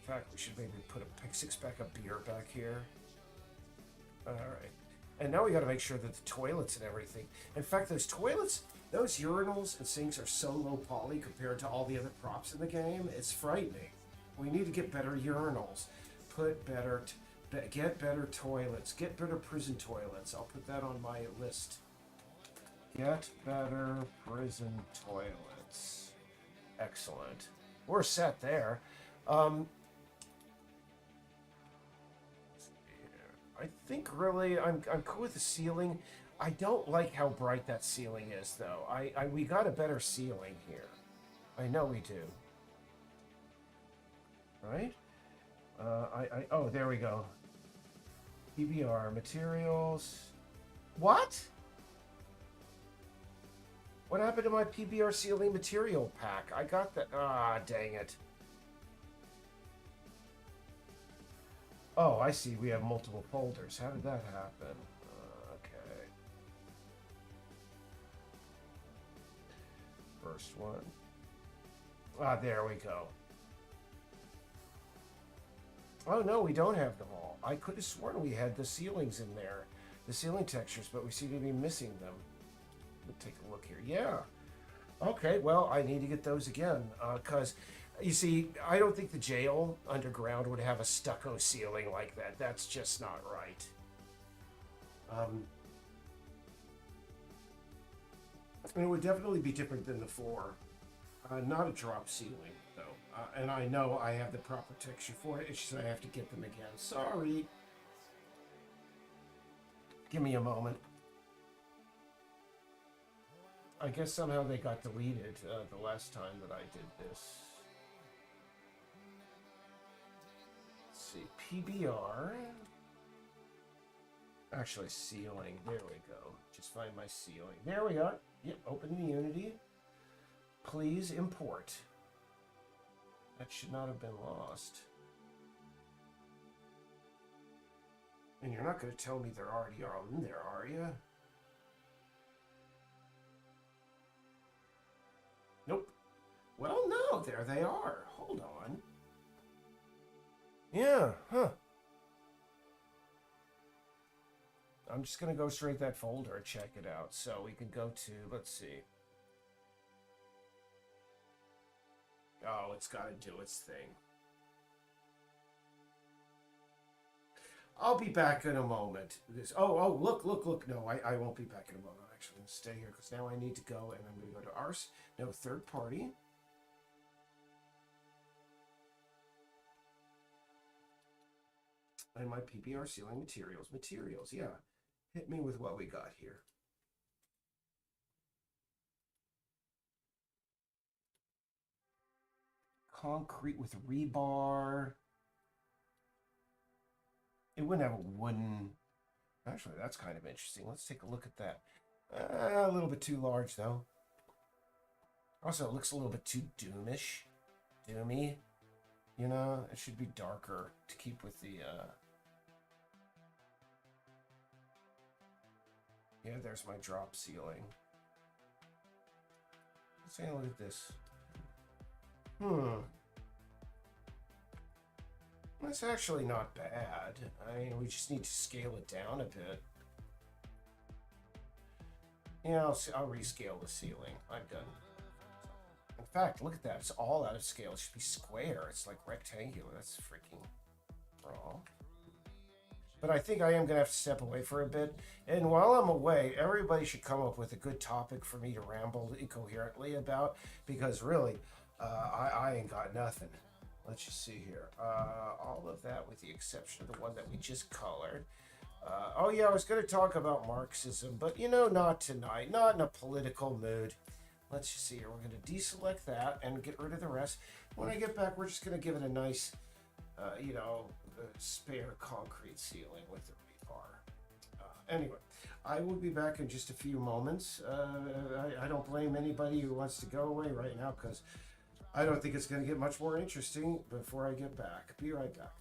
In fact, we should maybe put a 6-pack of beer back here. All right. And now we got to make sure that the toilets and everything. In fact, those toilets, those urinals and sinks are so low poly compared to all the other props in the game. It's frightening. We need to get better urinals. Get better toilets. Get better prison toilets. I'll put that on my list. Get better prison toilets. Excellent. We're set there. I think really I'm cool with the ceiling. I don't like how bright that ceiling is though. We got a better ceiling here. I know we do. Right? Oh, there we go. PBR materials. What? What happened to my PBR ceiling material pack? I got that. Ah, dang it. Oh, I see. We have multiple folders. How did that happen? Okay. First one. Ah, there we go. Oh no, we don't have them all. I could have sworn we had the ceilings in there, the ceiling textures, but we seem to be missing them. Let's take a look here. Yeah. Okay, well, I need to get those again, because, you see, I don't think the jail underground would have a stucco ceiling like that. That's just not right. And it would definitely be different than the floor. Not a drop ceiling, though. And I know I have the proper texture for it. It's just I have to get them again. Sorry. Give me a moment. I guess somehow they got deleted the last time that I did this. Let's see. PBR. Actually, ceiling. There we go. Just find my ceiling. There we are. Yep, open the Unity. Please import. That should not have been lost. And you're not going to tell me they're already on there, are you? Nope. Well, no, there they are. Hold on. Yeah, huh. I'm just going to go straight that folder and check it out. So we can go to, let's see. Oh, it's got to do its thing. I'll be back in a moment. Look. No, I won't be back in a moment. I'm actually going to stay here because now I need to go, and I'm going to go to ours. No, third party. And my PBR ceiling materials. Materials, yeah. Hit me with what we got here. Concrete with rebar. It wouldn't have a wooden... Actually, that's kind of interesting. Let's take a look at that. A little bit too large, though. Also, it looks a little bit too doomish. Doomy. You know, it should be darker to keep with the... Yeah, there's my drop ceiling. Let's take a look at this. That's actually not bad. I mean, we just need to scale it down a bit. Yeah, I'll rescale the ceiling. I'm done. In fact, look at that. It's all out of scale. It should be square. It's like rectangular. That's freaking wrong. But I think I am going to have to step away for a bit. And while I'm away, everybody should come up with a good topic for me to ramble incoherently about. Because really, I ain't got nothing. Let's just see here. All of that with the exception of the one that we just colored. Oh yeah, I was going to talk about Marxism, but you know, not tonight. Not in a political mood. Let's just see here. We're going to deselect that and get rid of the rest. When I get back, we're just going to give it a nice, spare concrete ceiling with the rebar. Anyway, I will be back in just a few moments. I don't blame anybody who wants to go away right now because I don't think it's going to get much more interesting before I get back. Be right back.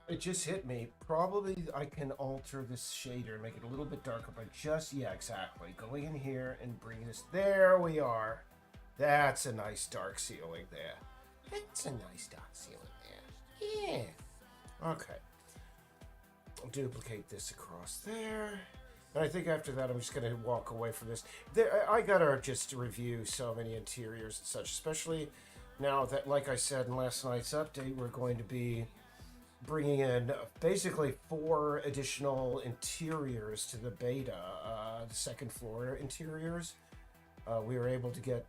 It just hit me. Probably I can alter this shader and make it a little bit darker, but just, yeah, exactly. Going in here and bringing this. There we are. That's a nice dark ceiling there. That's a nice dark ceiling there. Yeah. Okay. I'll duplicate this across there. And I think after that, I'm just going to walk away from this. I got to just review so many interiors and such, especially now that, like I said in last night's update, we're going to be bringing in basically 4 additional interiors to the beta, the second floor interiors. We were able to get,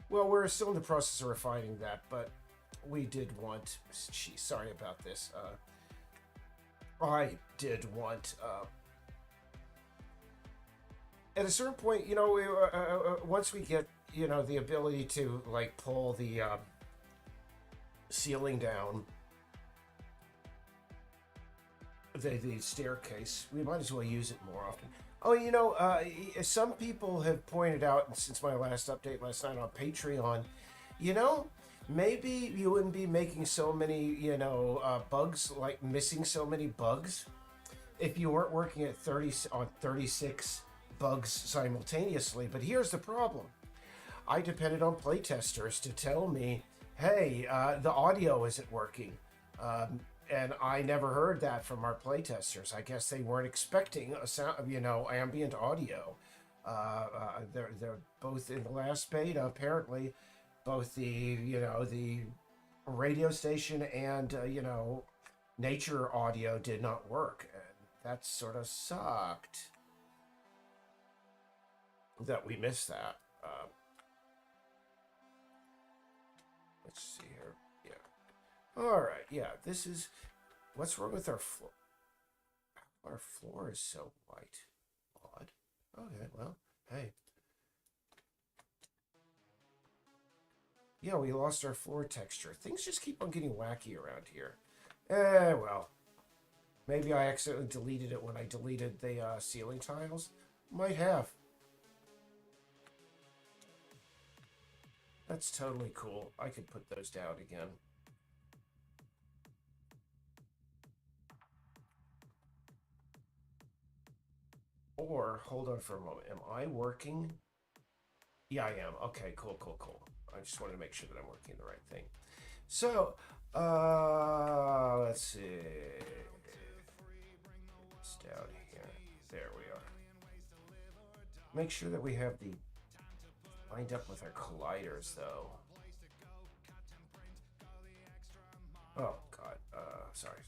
well, we're still in the process of refining that, but we did want, geez, sorry about this. I did want, at a certain point, you know, once we get, you know, the ability to, like, pull the ceiling down, the staircase, we might as well use it more often. Oh, you know, some people have pointed out since my last update last night on Patreon, you know, maybe you wouldn't be making so many, you know, bugs, like missing so many bugs, if you weren't working at 36 bugs simultaneously. But here's the problem. I depended on playtesters to tell me, hey, the audio isn't working. And I never heard that from our playtesters. I guess they weren't expecting a sound, you know, ambient audio. They're both in the last beta, apparently, both the, you know, the radio station and, you know, nature audio did not work. And that sort of sucked that we missed that. Let's see here. Yeah. All right. Yeah. This is. What's wrong with our floor? Our floor is so white. Odd. Okay. Well. Hey. Yeah, we lost our floor texture. Things just keep on getting wacky around here. Well. Maybe I accidentally deleted it when I deleted the ceiling tiles. Might have. That's totally cool. I could put those down again. Or, hold on for a moment. Am I working? Yeah, I am. Okay, cool. I just wanted to make sure that I'm working the right thing. So, let's see. It's down here. There we are. Make sure that we have the lined up with our colliders, though. Oh, God. Sorry.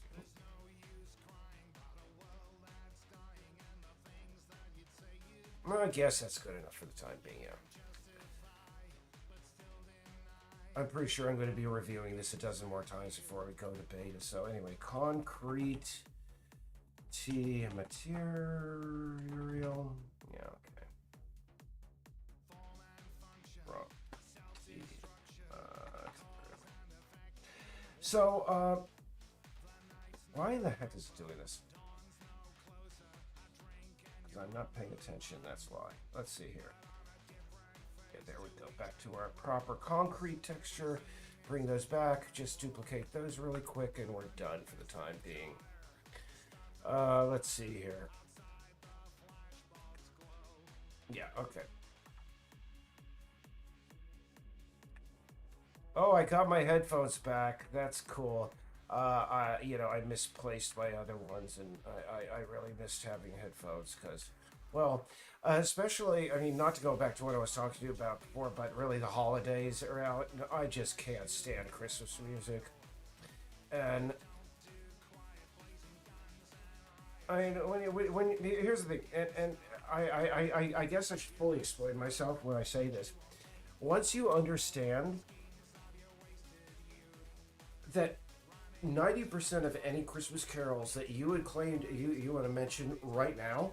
Well, I guess that's good enough for the time being, yeah. I'm pretty sure I'm going to be reviewing this a dozen more times before we go to beta. So anyway, concrete T material. Yeah, okay. Wrong. So, why in the heck is it doing this? I'm not paying attention, that's why. Let's see here. Okay, there we go. Back to our proper concrete texture. Bring those back. Just duplicate those really quick, and we're done for the time being. Let's see here. Yeah, okay. Oh, I got my headphones back. That's cool. You know, I misplaced my other ones, and I really missed having headphones because, well, especially, I mean, not to go back to what I was talking to you about before, but really the holidays are out. I just can't stand Christmas music. And I mean, when here's the thing, and I guess I should fully explain myself when I say this. Once you understand that 90% of any Christmas carols that you would claim you want to mention right now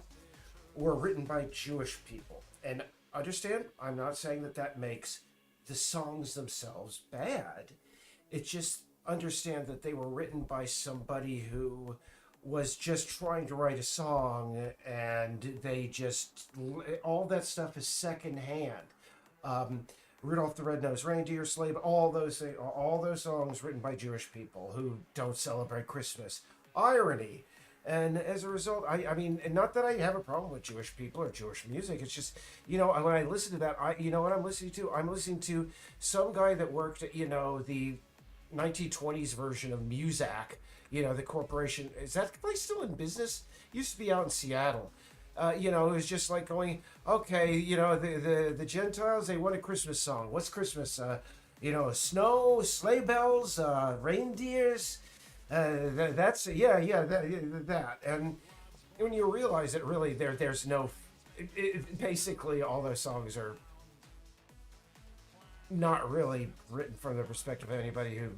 were written by Jewish people. And understand, I'm not saying that makes the songs themselves bad. It's just understand that they were written by somebody who was just trying to write a song, and they just, all that stuff is secondhand. Rudolph the Red-Nosed Reindeer, Slave, all those songs written by Jewish people who don't celebrate Christmas irony. And as a result, I mean, and not that I have a problem with Jewish people or Jewish music. It's just, when I listen to that, you know what I'm listening to? I'm listening to some guy that worked at, the 1920s version of Muzak, the corporation. Is that place still in business? Used to be out in Seattle. It was just like going, okay, the Gentiles, they want a Christmas song. What's Christmas? Snow, sleigh bells, reindeers. That. And when you realize that really there's no, basically all those songs are not really written from the perspective of anybody who,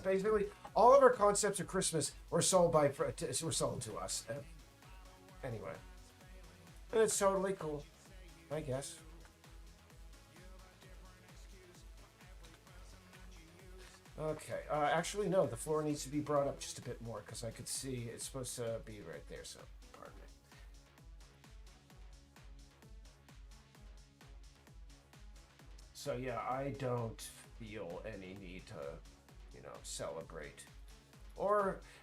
basically all of our concepts of Christmas were sold to us. Anyway, and it's totally cool, I guess. Okay. Actually, no. The floor needs to be brought up just a bit more because I could see it's supposed to be right there. So, pardon me. So yeah, I don't feel any need to, celebrate.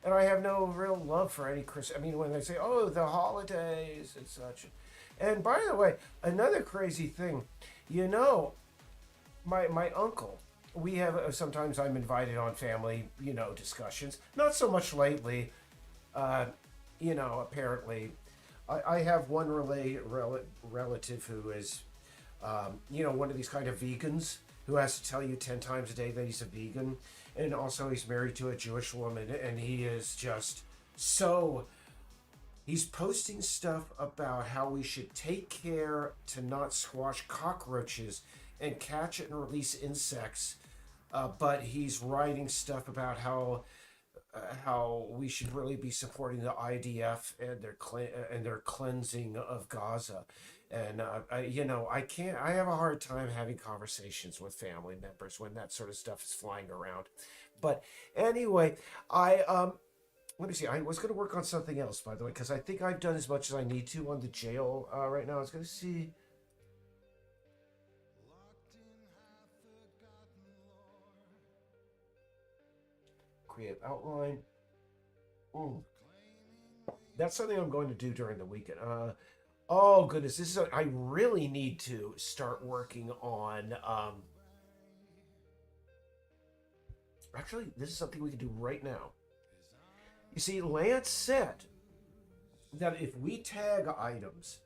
And I have no real love for any Christmas. I mean, when they say, "Oh, the holidays" and such. And by the way, another crazy thing, you know, my uncle, we have sometimes I'm invited on family discussions, not so much lately. uh Apparently I have one relative who is one of these kind of vegans who has to tell you 10 times a day that he's a vegan, and also he's married to a Jewish woman, and he is just so he's posting stuff about how we should take care to not squash cockroaches and catch and release insects. But he's writing stuff about how we should really be supporting the IDF and their cleansing of Gaza. And I can't. I have a hard time having conversations with family members when that sort of stuff is flying around. But anyway, I let me see. I was going to work on something else, by the way, because I think I've done as much as I need to on the jail right now. I was going to see. Create outline. Mm. That's something I'm going to do during the weekend. Oh goodness, I really need to start working on. Actually, this is something we can do right now. You see, Lance said that if we tag items,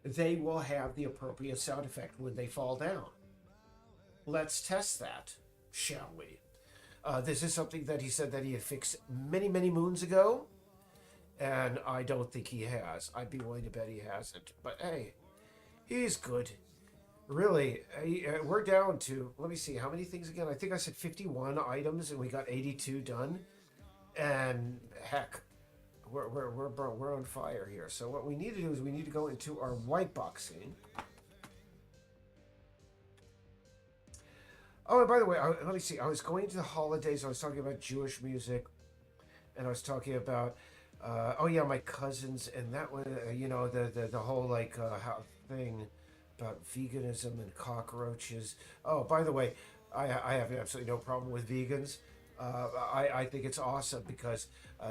they will have the appropriate sound effect when they fall down. Let's test that, shall we? This is something that he said that he had fixed many, many moons ago, and I don't think he has. I'd be willing to bet he hasn't. But hey, he's good. Really, we're down to, let me see, how many things again? I think I said 51 items, and we got 82 done. And heck, we're on fire here. So what we need to do is we need to go into our white boxing. Oh, and by the way, let me see. I was going to the holidays. I was talking about Jewish music, and I was talking about, oh yeah, my cousins, and that one, the whole how thing about veganism and cockroaches. Oh, by the way, I have absolutely no problem with vegans. I think it's awesome because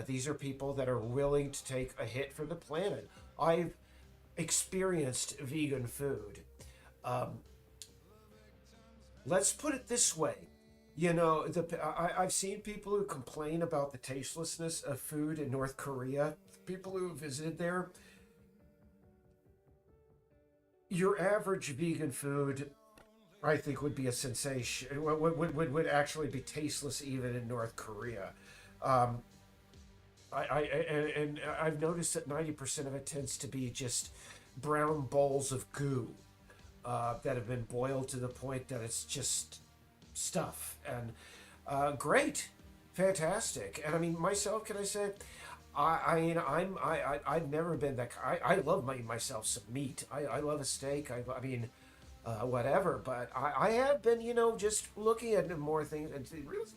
these are people that are willing to take a hit for the planet. I've experienced vegan food. Let's put it this way. I've seen people who complain about the tastelessness of food in North Korea, people who visited there. Your average vegan food, I think, would be a sensation. Would actually be tasteless even in North Korea. I've noticed that 90% of it tends to be just brown bowls of goo that have been boiled to the point that it's just stuff. And great, fantastic. And I mean, myself, can I say, I've never been that. I love myself some meat. I love a steak. I mean. Whatever, but I have been, just looking at more things, and really,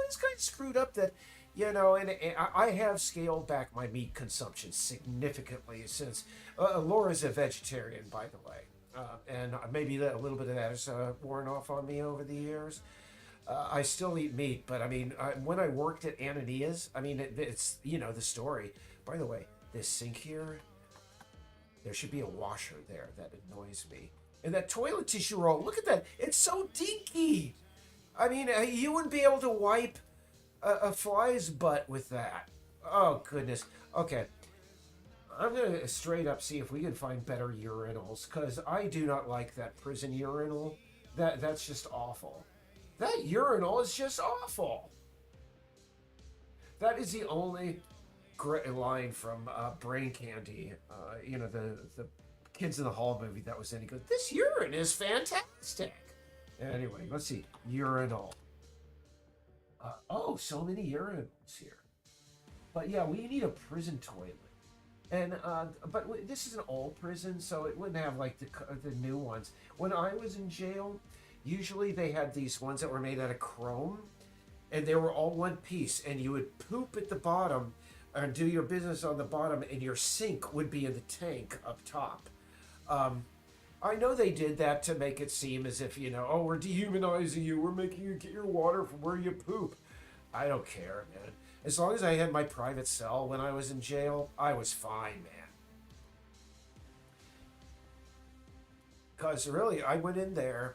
it's kind of screwed up that, and I have scaled back my meat consumption significantly since Laura's a vegetarian, by the way, and maybe a little bit of that has worn off on me over the years. I still eat meat, but I mean, when I worked at Ananias, I mean, it's, you know, the story. By the way, this sink here, there should be a washer there. That annoys me. And that toilet tissue roll, look at that. It's so dinky. I mean, you wouldn't be able to wipe a fly's butt with that. Oh, goodness. Okay. I'm going to straight up see if we can find better urinals, because I do not like that prison urinal. That's just awful. That urinal is just awful. That is the only great line from Brain Candy, you know, the Kids in the Hall movie that was any good. This urine is fantastic. Anyway, let's see. Urinal. Oh, so many urinals here. But yeah, we need a prison toilet. And but this is an old prison, so it wouldn't have like the new ones. When I was in jail, usually they had these ones that were made out of chrome, and they were all one piece. And you would poop at the bottom, and do your business on the bottom, and your sink would be in the tank up top. I know they did that to make it seem as if, you know, oh, we're dehumanizing you. We're making you get your water from where you poop. I don't care, man. As long as I had my private cell when I was in jail, I was fine, man. Because really, I went in there,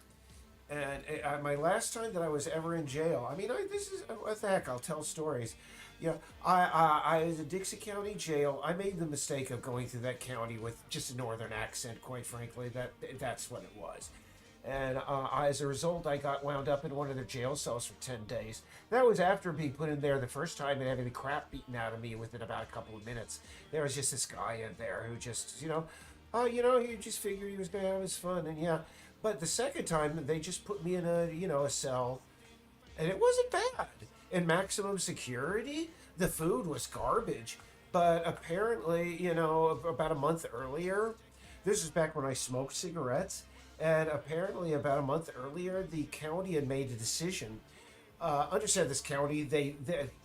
and my last time that I was ever in jail, I mean, this is, what the heck, I'll tell stories. Yeah, I was in Dixie County Jail. I made the mistake of going through that county with just a northern accent, quite frankly. That's what it was. And as a result, I got wound up in one of their jail cells for 10 days. That was after being put in there the first time and having the crap beaten out of me within about a couple of minutes. There was just this guy in there who just, you know, he just figured he was going to have his fun. And yeah, but the second time, they just put me in a cell. And it wasn't bad. In maximum security, the food was garbage. But apparently, you know, about a month earlier, this was back when I smoked cigarettes. And apparently, about a month earlier, the county had made a decision. Understand this county,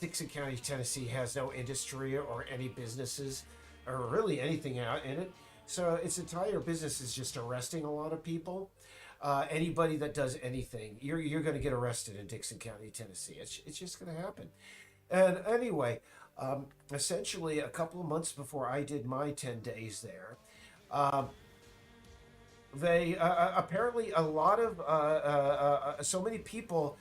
Dixon County, Tennessee, has no industry or any businesses or really anything out in it. So its entire business is just arresting a lot of people. Anybody that does anything, you're going to get arrested in Dixon County, Tennessee. It's just going to happen. And anyway, essentially, a couple of months before I did my 10 days there, they apparently a lot of so many people,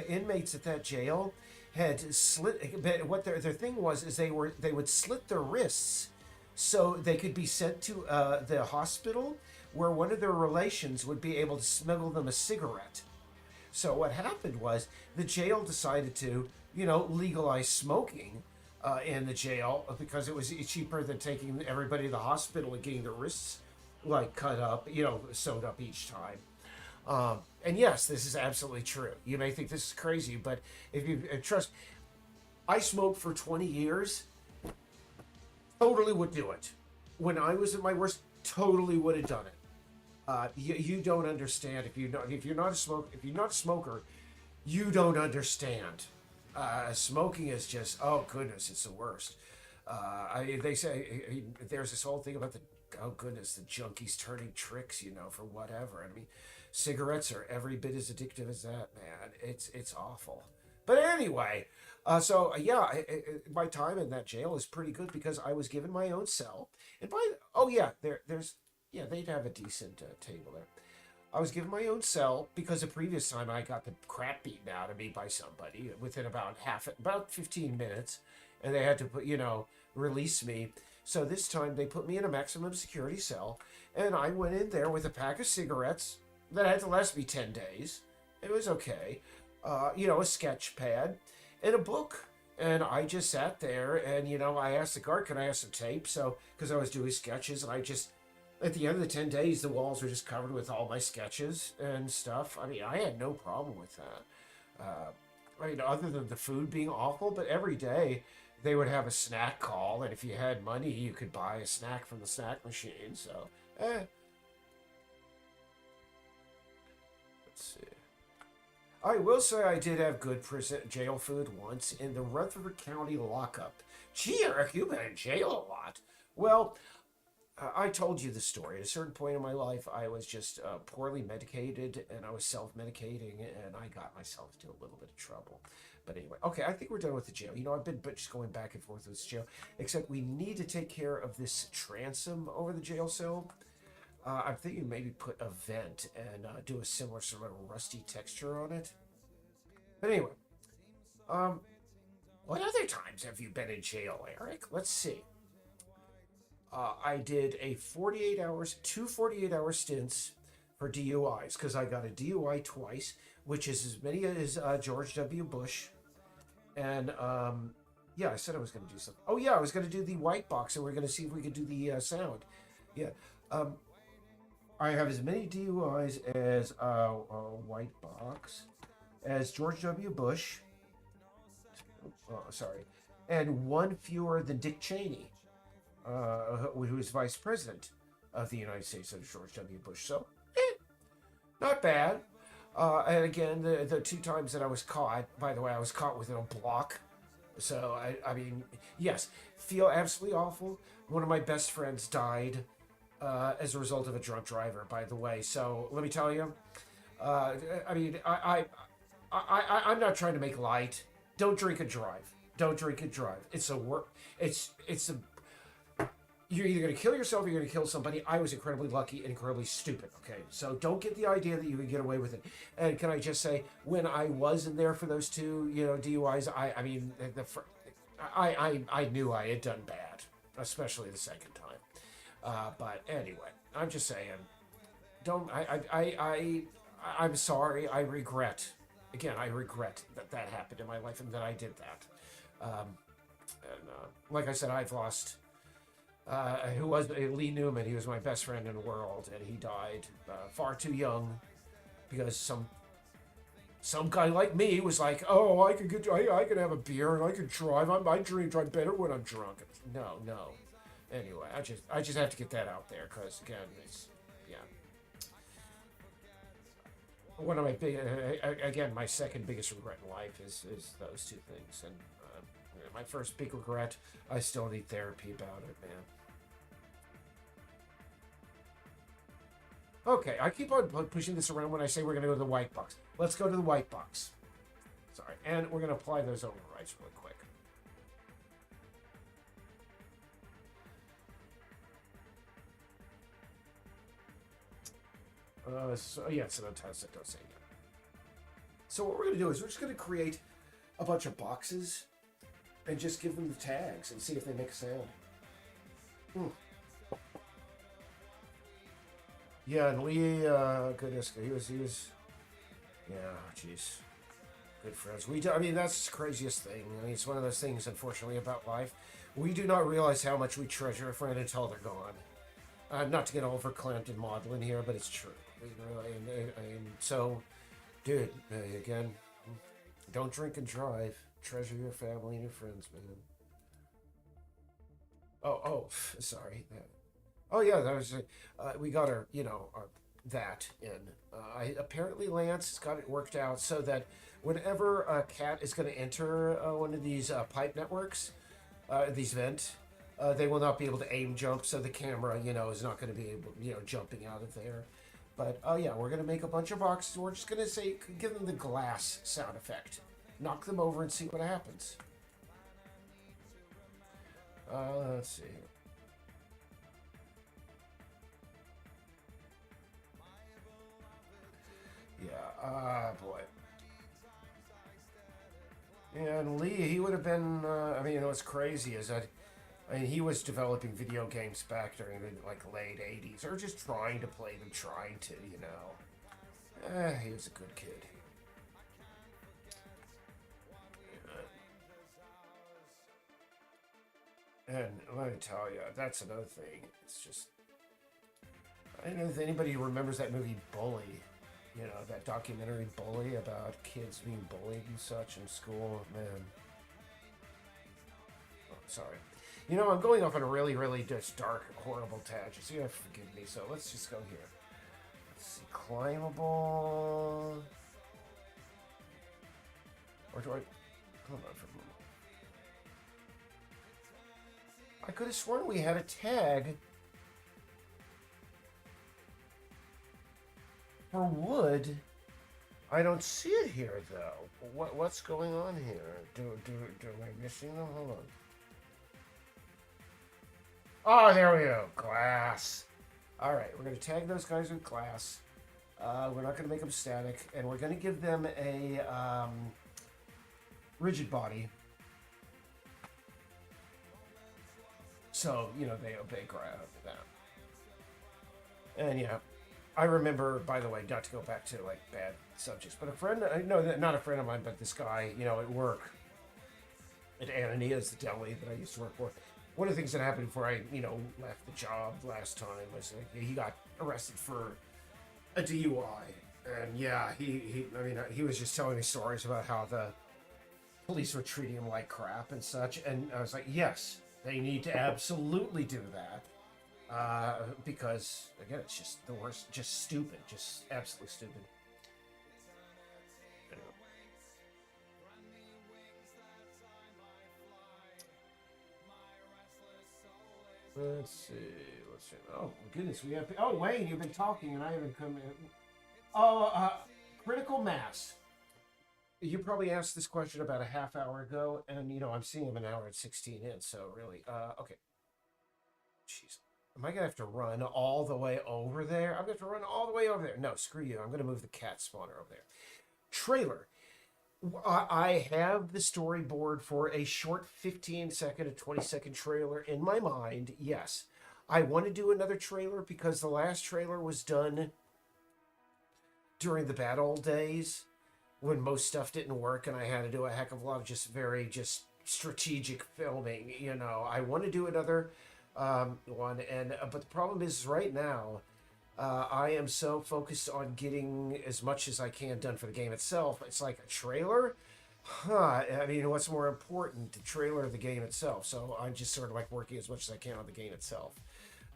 inmates at that jail, had slit. What their thing was is they would slit their wrists so they could be sent to the hospital where one of their relations would be able to smuggle them a cigarette. So what happened was the jail decided to, you know, legalize smoking in the jail because it was cheaper than taking everybody to the hospital and getting their wrists like cut up, you know, sewed up each time. And yes, this is absolutely true. You may think this is crazy, but if you trust, I smoked for 20 years. Totally would do it. When I was at my worst, totally would have done it. You don't understand if you're not a smoker, you don't understand. Smoking is just, oh goodness, it's the worst. They say there's this whole thing about the, oh goodness, the junkies turning tricks, you know, for whatever. I mean, cigarettes are every bit as addictive as that, man. It's awful. But anyway, my time in that jail is pretty good because I was given my own cell. And they'd have a decent table there. I was given my own cell because the previous time I got the crap beaten out of me by somebody within about 15 minutes, and they had to release me. So this time they put me in a maximum security cell, and I went in there with a pack of cigarettes that had to last me 10 days. It was okay. A sketch pad and a book. And I just sat there and, I asked the guard, can I have some tape? So, because I was doing sketches, and at the end of the 10 days, the walls were just covered with all my sketches and stuff. I mean, I had no problem with that. Other than the food being awful, but every day they would have a snack call, and if you had money, you could buy a snack from the snack machine. So, Let's see. I will say I did have good jail food once in the Rutherford County lockup. Gee, Eric, you've been in jail a lot. Well, I told you the story. At a certain point in my life, I was just poorly medicated, and I was self-medicating, and I got myself into a little bit of trouble. But anyway, okay, I think we're done with the jail. You know, I've been just going back and forth with this jail, except we need to take care of this transom over the jail cell. I'm thinking maybe put a vent and do a similar sort of rusty texture on it. But anyway, um, what other times have you been in jail, Eric? Let's see. I did a 48 hours, two 48-hour stints for DUIs because I got a DUI twice, which is as many as George W. Bush. And yeah, I said I was going to do something. Oh, yeah, I was going to do the white box, and we're going to see if we could do the sound. Yeah. I have as many DUIs as white box as George W. Bush. Sorry. And one fewer than Dick Cheney, who was vice president of the United States under George W. Bush. So, not bad. And again, the two times that I was caught, by the way, I was caught within a block. So, I mean, yes, feel absolutely awful. One of my best friends died as a result of a drunk driver, by the way. So, let me tell you, I mean, I'm not trying to make light. Don't drink and drive. Don't drink and drive. It's a work. It's a. You're either going to kill yourself or you're going to kill somebody. I was incredibly lucky and incredibly stupid. Okay, so don't get the idea that you can get away with it. And can I just say, when I was in there for those two, DUIs, I mean, I knew I had done bad, especially the second time. But anyway, I'm just saying, I'm sorry. I regret. Again, I regret that happened in my life and that I did that. Like I said, I've lost. Who was Lee Newman? He was my best friend in the world, and he died far too young because some guy like me was like, "Oh, I can have a beer and I can drive. I drive better when I'm drunk." No. Anyway, I just have to get that out there because again, it's yeah. One of my big again, my second biggest regret in life is those two things, and my first big regret, I still need therapy about it, man. Okay, I keep on pushing this around when I say we're going to go to the white box. Let's go to the white box. Sorry, and we're going to apply those overrides really quick. So don't test it, don't say it. So what we're going to do is we're just going to create a bunch of boxes and just give them the tags and see if they make a sound. Yeah, and Lee, goodness, he was, yeah, jeez, good friends. I mean, that's the craziest thing. I mean, it's one of those things, unfortunately, about life. We do not realize how much we treasure a friend until they're gone. Not to get all verklempt and maudlin here, but it's true. And so, dude, again, don't drink and drive. Treasure your family and your friends, man. Oh, sorry. Oh yeah, that was we got our that in. Apparently Lance has got it worked out so that whenever a cat is going to enter one of these pipe networks, these vents, they will not be able to aim jump, so the camera is not going to be able jumping out of there. But yeah, we're going to make a bunch of boxes. We're just going to give them the glass sound effect. Knock them over and see what happens. Let's see. Yeah, boy. And Lee, he would have been, I mean, what's crazy is that, I mean, he was developing video games back during the, late 80s, or just trying to play them, he was a good kid. And let me tell you, that's another thing. It's just, I don't know if anybody remembers that movie Bully. That documentary Bully about kids being bullied and such in school. Man. Oh, sorry. I'm going off on a really, really just dark, horrible tangent. So you have to forgive me. So let's just go here. Let's see. Climbable. Or do I... Hold on for a moment. I could have sworn we had a tag For wood, I don't see it here though. What's going on here? Do am I missing them? Hold on. Oh, there we go. Glass. All right, we're gonna tag those guys with glass. We're not gonna make them static, and we're gonna give them a rigid body. So you know they obey that. And yeah, I remember, by the way, not to go back to like bad subjects, but a friend, no, not a friend of mine, but this guy, you know, at work, at Ananias, the deli that I used to work for. One of the things that happened before I, you know, left the job last time was he got arrested for a DUI, and yeah, he was just telling me stories about how the police were treating him like crap and such, and I was like, yes, they need to absolutely do that. Because again, it's just the worst, just stupid, just absolutely stupid. Let's see. Let's see. Oh goodness, we have. Oh Wayne, you've been talking and I haven't come in. Oh, critical mass. You probably asked this question about a half hour ago, and you know I'm seeing him an hour and 16 in. So really, okay. Jeez. Am I gonna have to run all the way over there? I'm gonna have to run all the way over there. No, screw you. I'm gonna move the cat spawner over there. Trailer. I have the storyboard for a short 15-second to 20-second trailer in my mind. Yes. I want to do another trailer because the last trailer was done during the bad old days when most stuff didn't work and I had to do a heck of a lot of just strategic filming. You know, I want to do another one, and but the problem is right now I am so focused on getting as much as I can done for the game itself. It's like a trailer, I mean, what's more important, the trailer or the game itself? So I'm just sort of like working as much as I can on the game itself.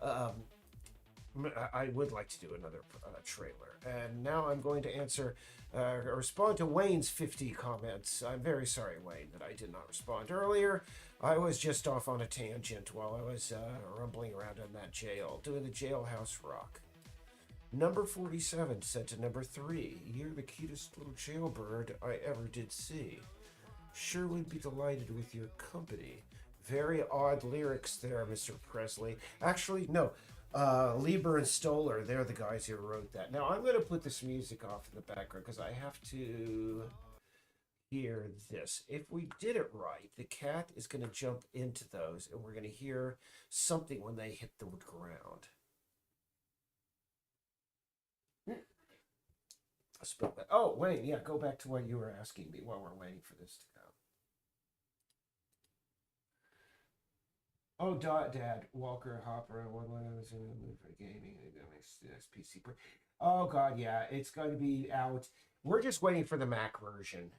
I would like to do another trailer, and now I'm going to answer respond to Wayne's 50 comments. I'm very sorry, Wayne, that I did not respond earlier. I was just off on a tangent while I was rumbling around in that jail, doing the jailhouse rock. Number 47 said to number 3, "You're the cutest little jailbird I ever did see. Sure would be delighted with your company." Very odd lyrics there, Mr. Presley. Actually, no. Lieber and Stoller, they're the guys who wrote that. Now, I'm going to put this music off in the background because I have to hear this. If we did it right, the cat is going to jump into those, and we're going to hear something when they hit the ground. I spilled that. Oh, wait, yeah, go back to what you were asking me while we're waiting for this to go. Oh, Dad, Walker Hopper, one when I was in the mood for gaming, next PC. Oh God, yeah, it's going to be out. We're just waiting for the Mac version.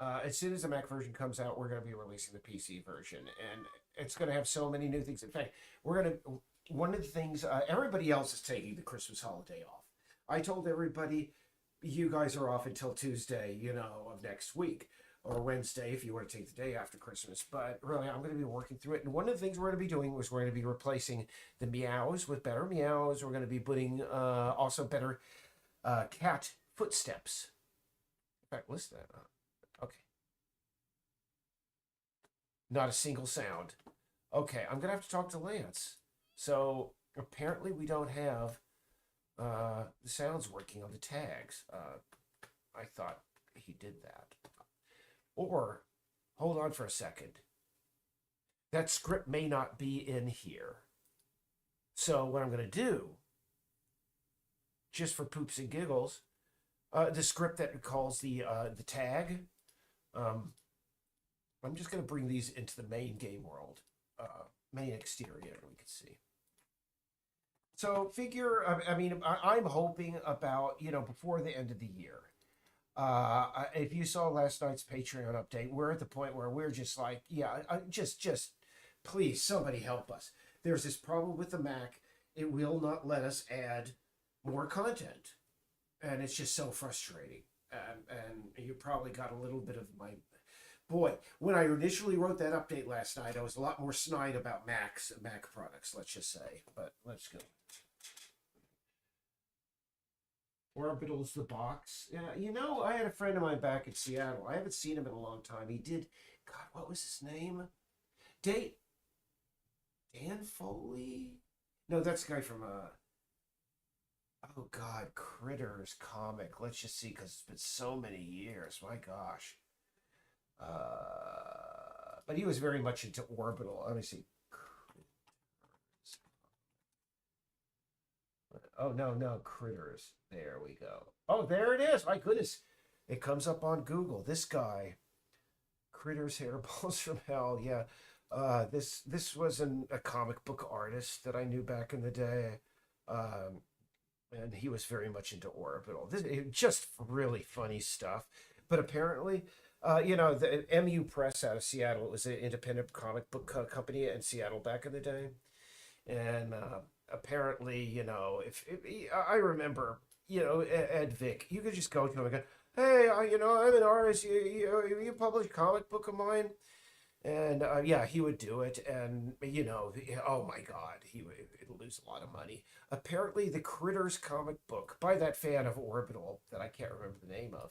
As soon as the Mac version comes out, we're going to be releasing the PC version, and it's going to have so many new things. In fact, we're going to. One of the things everybody else is taking the Christmas holiday off. I told everybody, you guys are off until Tuesday, you know, of next week. Or Wednesday if you want to take the day after Christmas. But really, I'm going to be working through it. And one of the things we're going to be doing was we're going to be replacing the meows with better meows. We're going to be putting also better cat footsteps. In fact, listen to that. Okay. Not a single sound. Okay, I'm going to have to talk to Lance. So apparently we don't have the sounds working on the tags. I thought he did that. Or, hold on for a second. That script may not be in here. So what I'm going to do, just for poops and giggles, the script that calls the tag, I'm just going to bring these into the main game world, main exterior, we can see. So figure, I mean, I'm hoping about, you know, before the end of the year. If you saw last night's Patreon update, we're at the point where we're just like, yeah, just please, somebody help us. There's this problem with the Mac. It will not let us add more content. And it's just so frustrating. And you probably got a little bit of my... Boy, when I initially wrote that update last night, I was a lot more snide about Mac products, let's just say. But let's go. Orbital's the box. Yeah, you know, I had a friend of mine back in Seattle. I haven't seen him in a long time. He did, God, what was his name? Date Dan Foley? No, that's the guy from oh God, Critters comic. Let's just see, because it's been so many years. My gosh. But he was very much into Orbital. Let me see. Oh no, no, Critters. There we go. Oh, there it is. My goodness. It comes up on Google. This guy. Critters Hairballs from Hell. Yeah. This was a comic book artist that I knew back in the day. Um, and he was very much into Orbital. Just really funny stuff. But apparently, you know, the MU Press out of Seattle, it was an independent comic book company in Seattle back in the day. And apparently, you know, if I remember, you know, Ed Vick, you could just go to him and go, "Hey, you know, I'm an artist. You publish a comic book of mine?" And yeah, he would do it, and you know, oh my God, he would lose a lot of money. Apparently, the Critters comic book by that fan of Orbital that I can't remember the name of.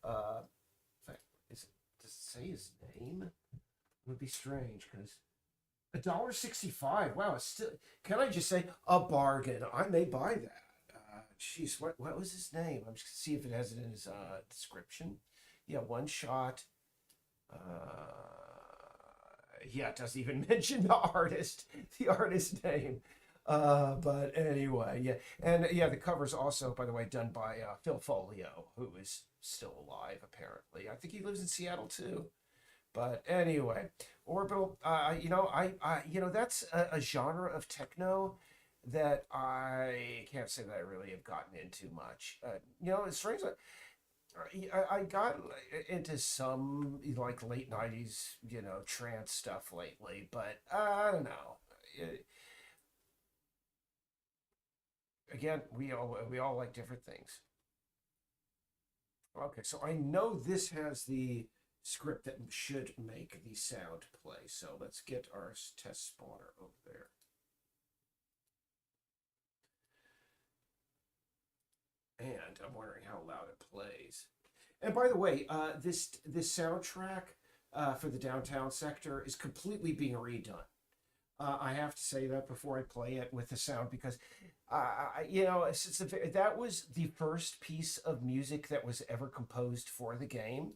In fact, does it say his name? It would be strange because $1.65. Wow, it's still. Can I just say a bargain? I may buy that. Jeez, what was his name? I'm just gonna see if it has it in his description. Yeah, one shot. Yeah, it doesn't even mention the artist name. But anyway, yeah, and yeah, the cover's also, by the way, done by Phil Folio, who is still alive apparently. I think he lives in Seattle too. But anyway, Orbital. You know, you know, that's a genre of techno that I can't say that I really have gotten into much. You know, it's strange. I got into some like late '90s, you know, trance stuff lately, but I don't know. Again, we all like different things. Okay, so I know this has the script that should make the sound play. So let's get our test spawner over there. And I'm wondering how loud it plays. And by the way, this soundtrack for the downtown sector is completely being redone. I have to say that before I play it with the sound because, you know, that was the first piece of music that was ever composed for the game.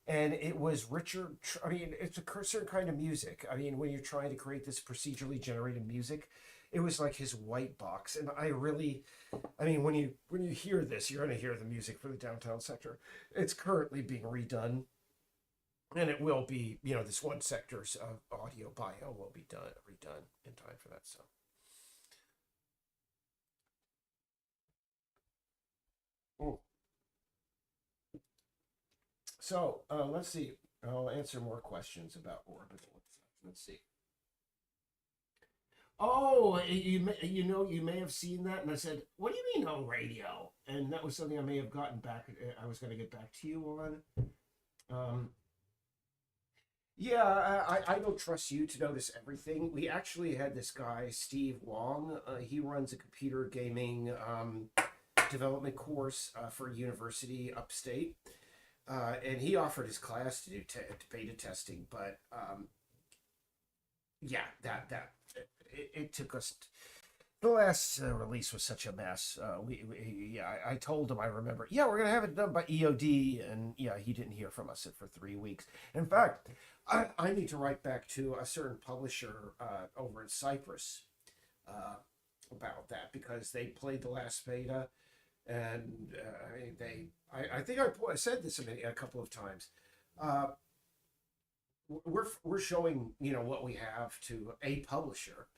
And it was Richard. I mean, it's a certain kind of music. I mean, when you're trying to create this procedurally generated music, it was like his white box. And I really, I mean, when you hear this, you're going to hear the music for the downtown sector. It's currently being redone, and it will be. You know, this one sector's audio bio will be redone in time for that. So. Mm. So let's see. I'll answer more questions about Orbital. Let's see. Oh, you know, you may have seen that, and I said, "What do you mean on radio?" And that was something I may have gotten back. I was going to get back to you on. Um, yeah, I don't trust you to notice everything. We actually had this guy, Steve Wong. He runs a computer gaming development course for a university upstate. And he offered his class to do beta testing, but yeah, it took us. The last release was such a mess. Yeah, I told him, I remember, yeah, we're gonna have it done by EOD, and yeah, he didn't hear from us for 3 weeks. In fact, I need to write back to a certain publisher over in Cyprus uh, about that because they played the last beta, and I mean, I think I said this a couple of times. Uh, we're showing, you know, what we have to a publisher,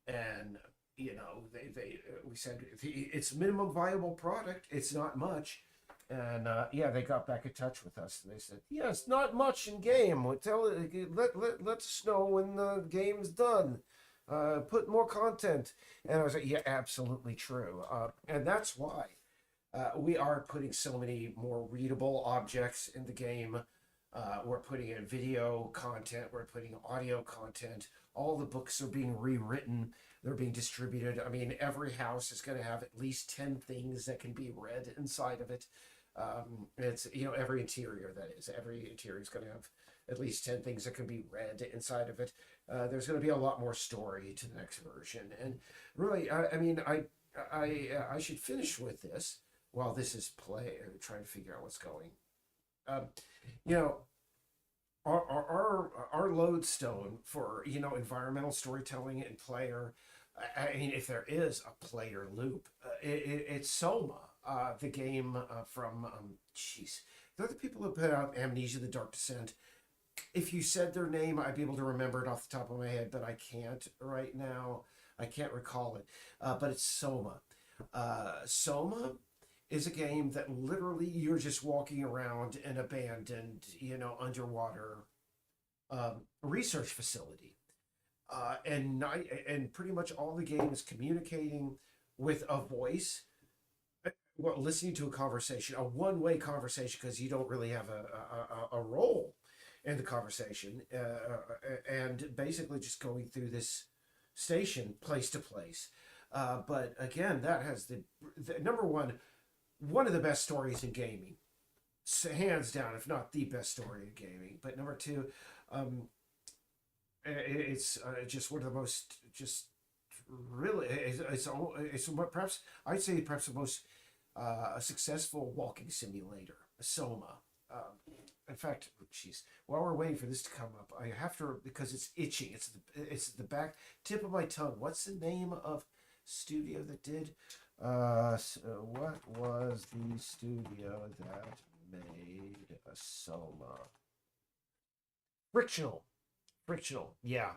and you know, they we said it's minimum viable product. It's not much, and yeah, they got back in touch with us. And they said, yes, not much in game. We'll let us know when the game's done. Put more content. And I was like, yeah, absolutely true. And that's why we are putting so many more readable objects in the game. We're putting in video content. We're putting audio content. All the books are being rewritten. They're being distributed. I mean, every house is going to have at least 10 things that can be read inside of it. It's, every interior, that is. Every interior is going to have at least 10 things that can be read inside of it. There's going to be a lot more story to the next version. And really, I mean, I should finish with this while this is trying to figure out what's going. You know, our lodestone for environmental storytelling and player. I mean, if there is a player loop, it's Soma, the game from jeez, they're the people who put out Amnesia: The Dark Descent. If you said their name, I'd be able to remember it off the top of my head, but I can't right now. I can't recall it. But it's Soma. Soma is a game that literally you're just walking around an abandoned, underwater research facility. And pretty much all the game is communicating with a voice, well, listening to a conversation, a one-way conversation, because you don't really have a role in the conversation, and basically just going through this station place to place. But again, that has the number one of the best stories in gaming, hands down, if not the best story in gaming. But number two, it's just one of the most really it's perhaps I'd say perhaps the most successful walking simulator, Soma. In fact, jeez, while we're waiting for this to come up, I have to, because it's itching. It's the back tip of my tongue. What's the name of studio that did? What was the studio that made a Soma? Frictional, yeah.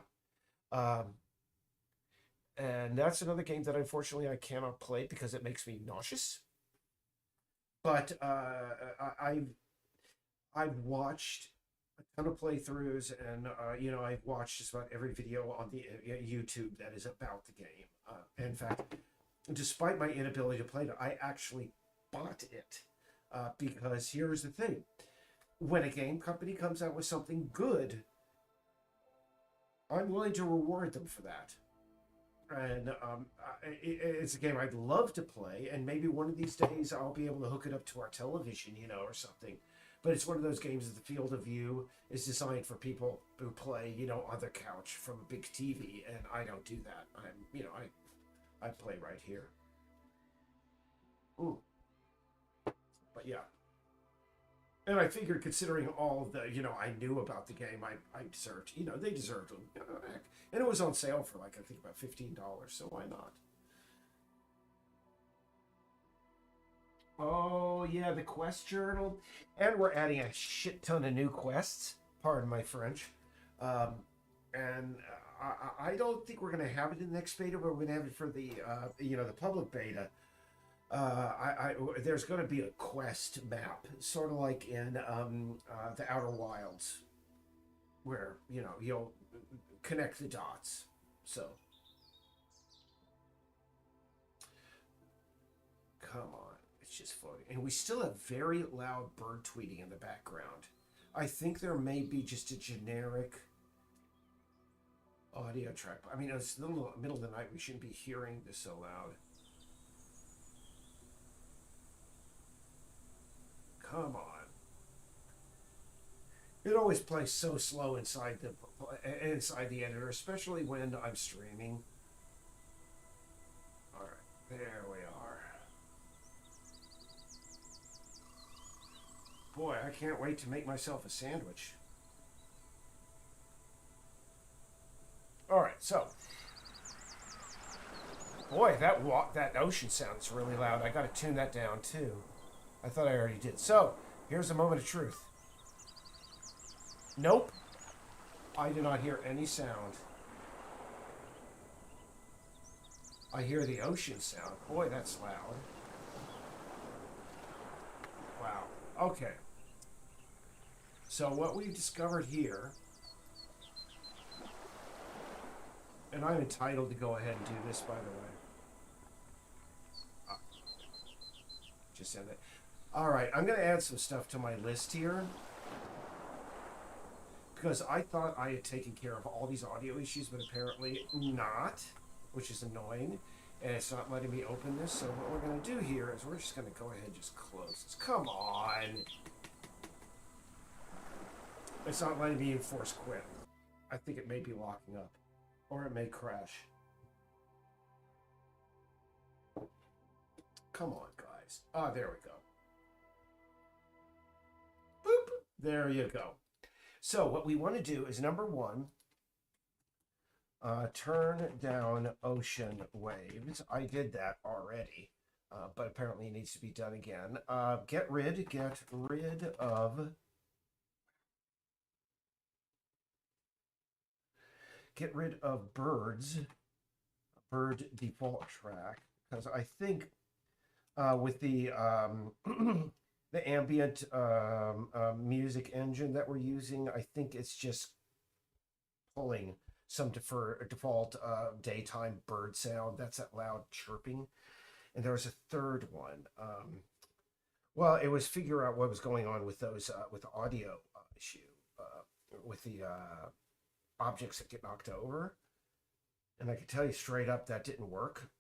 And that's another game that unfortunately I cannot play because it makes me nauseous. But I've watched a ton of playthroughs, and I've watched just about every video on the YouTube that is about the game. In fact, despite my inability to play it, I actually bought it because here's the thing: when a game company comes out with something good, I'm willing to reward them for that. And it's a game I'd love to play, and maybe one of these days I'll be able to hook it up to our television, or something. But it's one of those games that the field of view is designed for people who play, on their couch from a big TV, and I don't do that. I play right here. Ooh. But yeah. And I figured, considering all the, I knew about the game, I deserved, they deserved them. Heck. And it was on sale for I think about $15, so why not? Oh, yeah, the quest journal. And we're adding a shit ton of new quests. Pardon my French. And I don't think we're going to have it in the next beta, but we're going to have it for the, the public beta. There's going to be a quest map, sort of like in the Outer Wilds, where, you'll connect the dots. So, come on. It's just floating. And we still have very loud bird tweeting in the background. I think there may be just a generic audio track. I mean, it's the middle of the night. We shouldn't be hearing this so loud. Come on. It always plays so slow inside the editor, especially when I'm streaming. All right, there we are. Boy, I can't wait to make myself a sandwich. All right, so, boy, that ocean sounds really loud. I got to tune that down too. I thought I already did. So, here's a moment of truth. Nope. I do not hear any sound. I hear the ocean sound. Boy, that's loud. Wow. Okay. So what we discovered here, and I'm entitled to go ahead and do this, by the way. Just send it. All right, I'm going to add some stuff to my list here, because I thought I had taken care of all these audio issues, but apparently not. which is annoying. And it's not letting me open this. So what we're going to do here is we're just going to go ahead and just close this. Come on. It's not letting me enforce quit. I think it may be locking up. Or it may crash. Come on, guys. Ah, there we go. Boop. There you go. So what we want to do is, number one, turn down ocean waves. I did that already, but apparently it needs to be done again. Get rid of bird default track, because I think with the the ambient music engine that we're using, I think it's just pulling some default daytime bird sound. That's that loud chirping. And there was a third one. Well, it was figure out what was going on with those with the audio issue with the objects that get knocked over. And I can tell you straight up that didn't work.